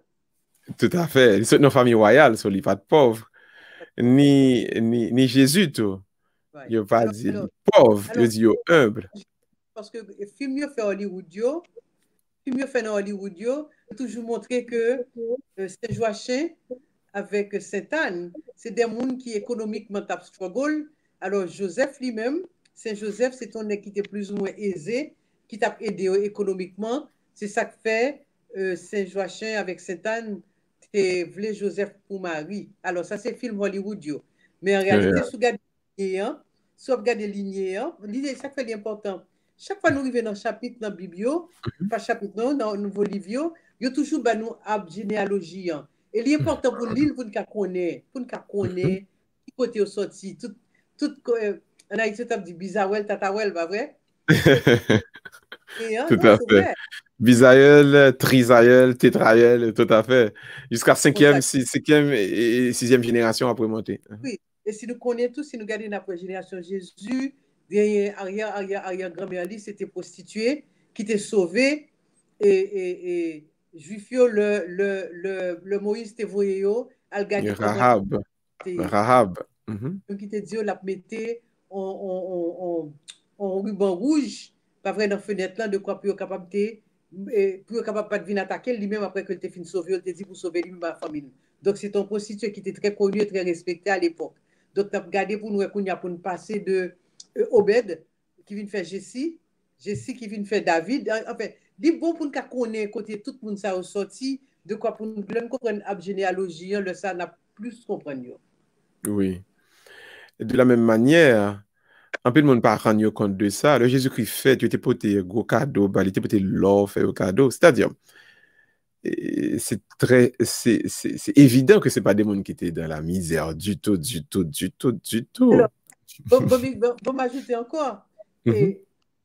S1: Tout à fait. C'est une famille royale, so, il pas de pauvre. Ni Jésus, tout. Ouais. Il n'a pas dit pauvre, il dit humble.
S2: Parce que le film fait Hollywood, toujours montré que Saint-Joachim avec Sainte-Anne, c'est des gens qui économiquement tapent struggle. Alors Joseph lui-même, Saint-Joseph, c'est un qui était plus ou moins aisé, qui t'a aidé économiquement. C'est ça que fait Saint-Joachim avec Sainte-Anne, c'est voulait Joseph pour Marie. Alors ça, c'est film Hollywood. Mais en réalité, si vous regardez, si on regarde les lignées, hein, ça fait l'important. Chaque fois que nous arrivons dans le chapitre, dans la Bible, pas chapitre, non, dans le nouveau livre, il y a toujours nous arbre généalogie. Hein. Et l'important pour l'île, pour nous connaître, qui côté au sorti, tout, on a dit, dit Bizawel, Tatawel, pas vrai? Et, hein,
S1: Tout
S2: non,
S1: à
S2: c'est
S1: fait.
S2: vrai.
S1: Bisaïeul, trisaïeul, tétraïeul, tout à fait. Jusqu'à cinquième et sixième génération après monter.
S2: Oui, et si nous connaissons tous, si nous regardons la génération Jésus, derrière, arrière, grand-mère, c'était prostituée, qui était sauvée, et Juifio, le Moïse était voyé, al gagné comment
S1: Rahab. Rahab.
S2: donc il te dit, la mettait en ruban rouge, pas vrai dans la fenêtre là, de quoi pour capable pour capable pas de venir attaquer lui-même après que tu fin sauvé, il te dit pour sauver lui-même ma famille. Donc c'est un prostitué qui était très connu et très respecté à l'époque. Donc tu as regardé pour nous pour nous passer de Obed qui vient faire Jessie qui vient faire David. Enfin, dit bon pour nous connaître côté tout le monde ça sorti de quoi pour nous comprendre la généalogie, le ça n'a plus comprendre.
S1: Oui. Et de la même manière, un peu de monde pas rendre compte de ça. Le Jésus-Christ fait, tu étais porté gros cadeau, il était porté l'or, fait au cadeau. C'est-à-dire, c'est évident que c'est pas des gens qui étaient dans la misère du tout.
S2: Alors, bon m'ajouter encore. Et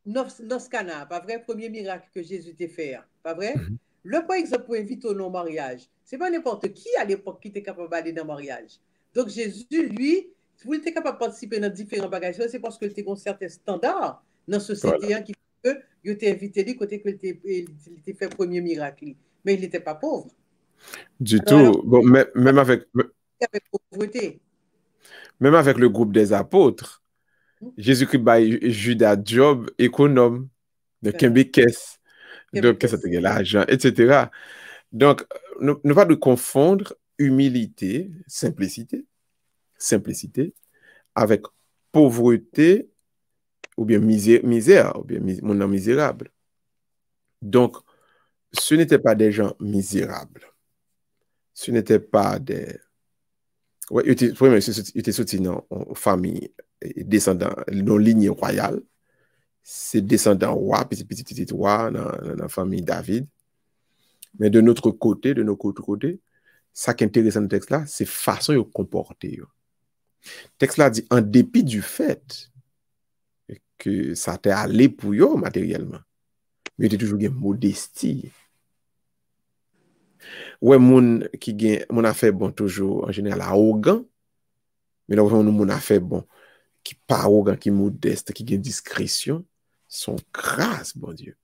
S2: dans ce cas-là, pas vrai, premier miracle que Jésus t'a fait, pas vrai? Le par exemple pour inviter au mariage, c'est pas n'importe qui à l'époque qui était capable d'aller dans le mariage. Donc Jésus, lui, si vous êtes capable de participer dans différents bagages, c'est parce qu'il était un certain standard dans la société
S1: Voilà.
S2: qui fait que il était invité lui côté qu'il était fait premier miracle. Mais il n'était pas pauvre.
S1: Du
S2: Alors,
S1: tout. Bon, même avec
S2: pauvreté.
S1: Même avec le groupe des apôtres, Jésus-Christ baille Judas job économe de Québécaisse, de qu'est-ce que c'est l'argent, etc. Donc, ne pas de confondre humilité, simplicité avec pauvreté ou bien misère ou bien mon nom misérable. Donc, ce n'étaient pas des gens misérables. Ce n'étaient pas des... Ouais, il était sorti dans une famille descendant, dans lignée royale. C'est descendant roi, petit roi dans la famille David. Mais de notre côté, ça qui est intéressant dans le texte là, c'est façon de comporter. Le texte là dit, en dépit du fait que ça t'est allé pour eux matériellement, mais il y a toujours une modestie. Ouais, moun qui gagne, mon affaire bon, toujours en général arrogant, mais là, mon affaire bon, qui pas arrogant, qui modeste, qui gagne discrétion, sont grâce, bon Dieu.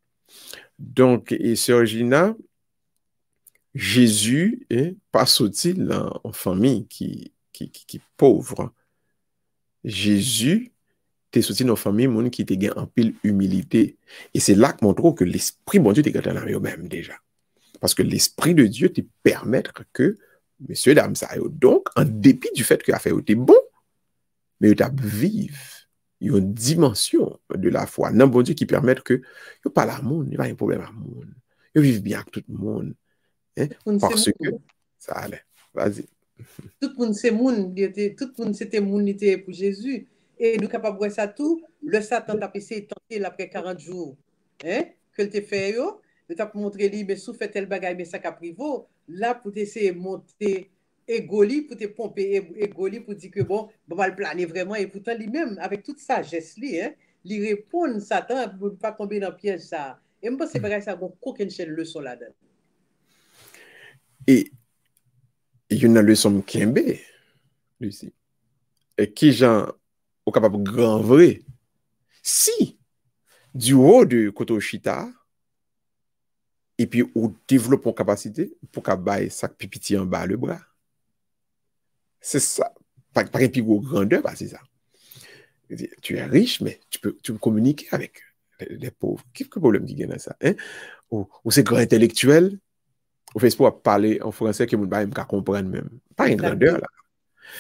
S1: Donc, et Sœur Gina, Jésus est pas sorti en famille qui pauvre. Jésus t'es sorti dans une famille moun qui te gagne en pile humilité. Et c'est là que montre que l'esprit bon Dieu te gagne dans eux-mêmes déjà. Parce que l'esprit de Dieu te permet que, messieurs, dames, ça donc, en dépit du fait que l'affaire était bon, mais tu as vivre une dimension de la foi. Non, bon Dieu qui permet que, il n'y a pas la monde, il n'y a pas un problème à monde. Il vit bien avec tout le monde. Hein, parce que ça allait. Vas-y.
S2: Tout le monde c'est moun, tout le monde c'était moun était pour Jésus. Et nous capables de voir ça tout, le Satan t'a essayé de tenter après 40 jours. Hein? Que te fait yo, il t'a montré lui mais sous fait tel bagaille mais ça qu'a privo, là pour essayer de monter égoli pour te pomper égoli pour dire que bon, on va le planer vraiment et pourtant lui-même avec toute sagesse lui hein, lui répond Satan pour ne pas tomber dans le piège ça. Et moi c'est pareil ça bon aucune chaîne leçon là-dedans.
S1: Et il y a une leçon Kembe, Lucie. Et qui gens sont capables de grand vrai. Si, du haut de Kotoshita, et puis on développe une capacité pour qu'on baille ça pipiti en bas le bras. C'est ça. Pas un plus gros grandeur, c'est ça. Tu es riche, mais tu peux communiquer avec les pauvres. Quel problème qui gagne ça? Hein? Ou c'est grand intellectuel, ou fait pour parler en français que mon bail me comprendre même. Pas une grandeur là.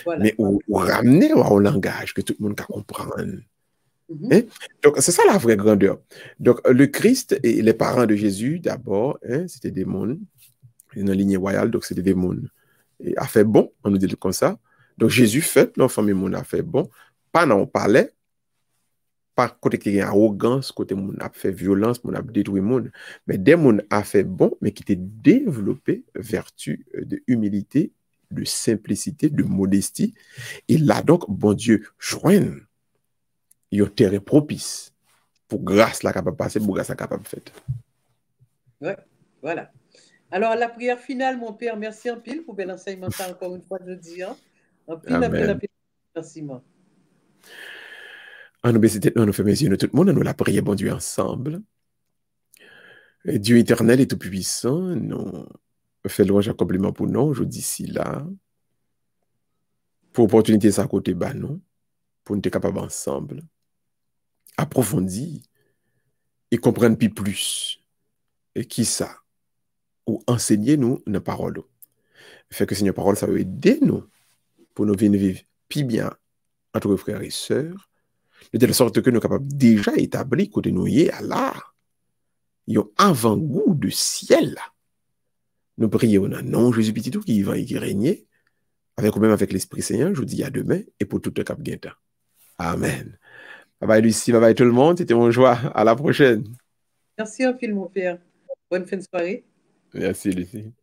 S1: Voilà. Mais ou ramener au langage que tout le monde comprenne. Hein? Donc, c'est ça la vraie grandeur. Donc, le Christ et les parents de Jésus, d'abord, hein, c'était des mondes, une lignée royale, donc c'était des mondes. Et a fait bon, on nous dit comme ça. Donc, Jésus fait, l'enfant, mais mon a fait bon, pas dans le palais, pas côté qui a arrogance, côté moun a fait violence, moun a détruit moun, mais des moun a fait bon, mais qui t'est développé vertu de humilité, de simplicité, de modestie. Et là donc, bon Dieu, joigne yon terrain propice pour grâce la capable passer, pour grâce la capable faire.
S2: Ouais, voilà. Alors, la prière finale, mon Père, merci en pile pour bel enseignement, ça encore une fois, je dis. En pile, merci.
S1: En nous baisser tête, nous faisons mes yeux, nous tout le monde, nous la prière, bon Dieu, ensemble. Et Dieu éternel et tout-puissant, nous faisons louange et compliment pour nous, aujourd'hui, ici, là, pour opportunité, ça côté bas, nous, pour nous être capables ensemble, approfondir et comprendre plus. Et qui ça? Ou enseigner nous nos paroles. Fait que Seigneur, parole, ça veut aider nous pour nous venir vivre plus bien entre frères et sœurs, de telle sorte que nous sommes capables déjà établir côté nous y est là. Il y a un avant-goût de ciel. Nous prions au nom de Jésus petit tout qui va et qui règne, avec ou même avec l'Esprit Seigneur, je vous dis à demain et pour tout le cap gain. Amen. Bye bye Lucie, bye bye tout le monde, c'était mon joie. À la prochaine.
S2: Merci un film, mon père. Bonne fin de soirée.
S1: Merci Lucie.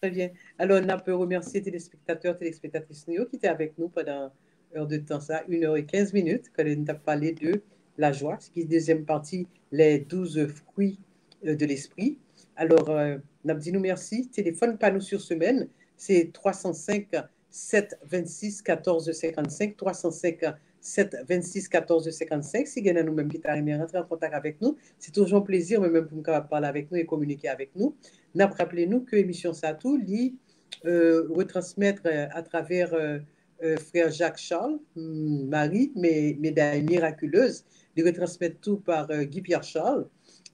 S2: Très bien. Alors, on peut remercier téléspectateurs, téléspectatrices qui étaient avec nous pendant heure de temps, ça, 1h15, quand on a parlé de la joie, ce qui est deuxième partie, les 12 fruits de l'esprit. Alors, on a dit nous merci. Téléphone pas nous sur semaine, c'est 305 726 14 55, 305 726 14 55. Si vous avez nous-mêmes qui t'arrivent rentrer en contact avec nous, c'est toujours un plaisir, même pour nous parler avec nous et communiquer avec nous. Rappelez-nous que l'émission Satou lit retransmettre à travers frère Jacques Charles, Marie, médaille miraculeuse, de retransmettre tout par Guy Pierre Charles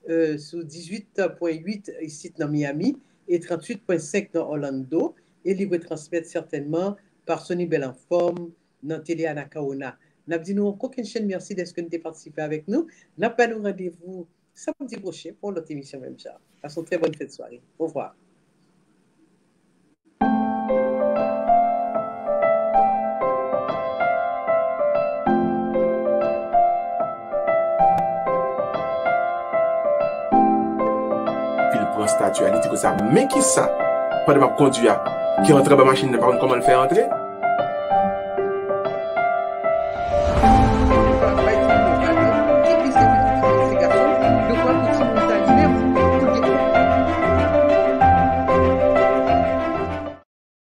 S2: sur 18.8 ici dans Miami et 38.5 dans Orlando, et il retransmettre certainement par Sonny Belenforme dans Télé Anacaona. Nous avons dit nous aucune chaîne, merci d'être que vous avez participé avec nous. Nous avons pas nous rendez-vous samedi prochain pour notre émission même ça. Passons très bonne fête de soirée. Au revoir.
S1: Puis il prend statue, il dit que ça, mais qui ça? Pendant que je conduis, qui entre dans la machine, ne pas comment le faire entrer?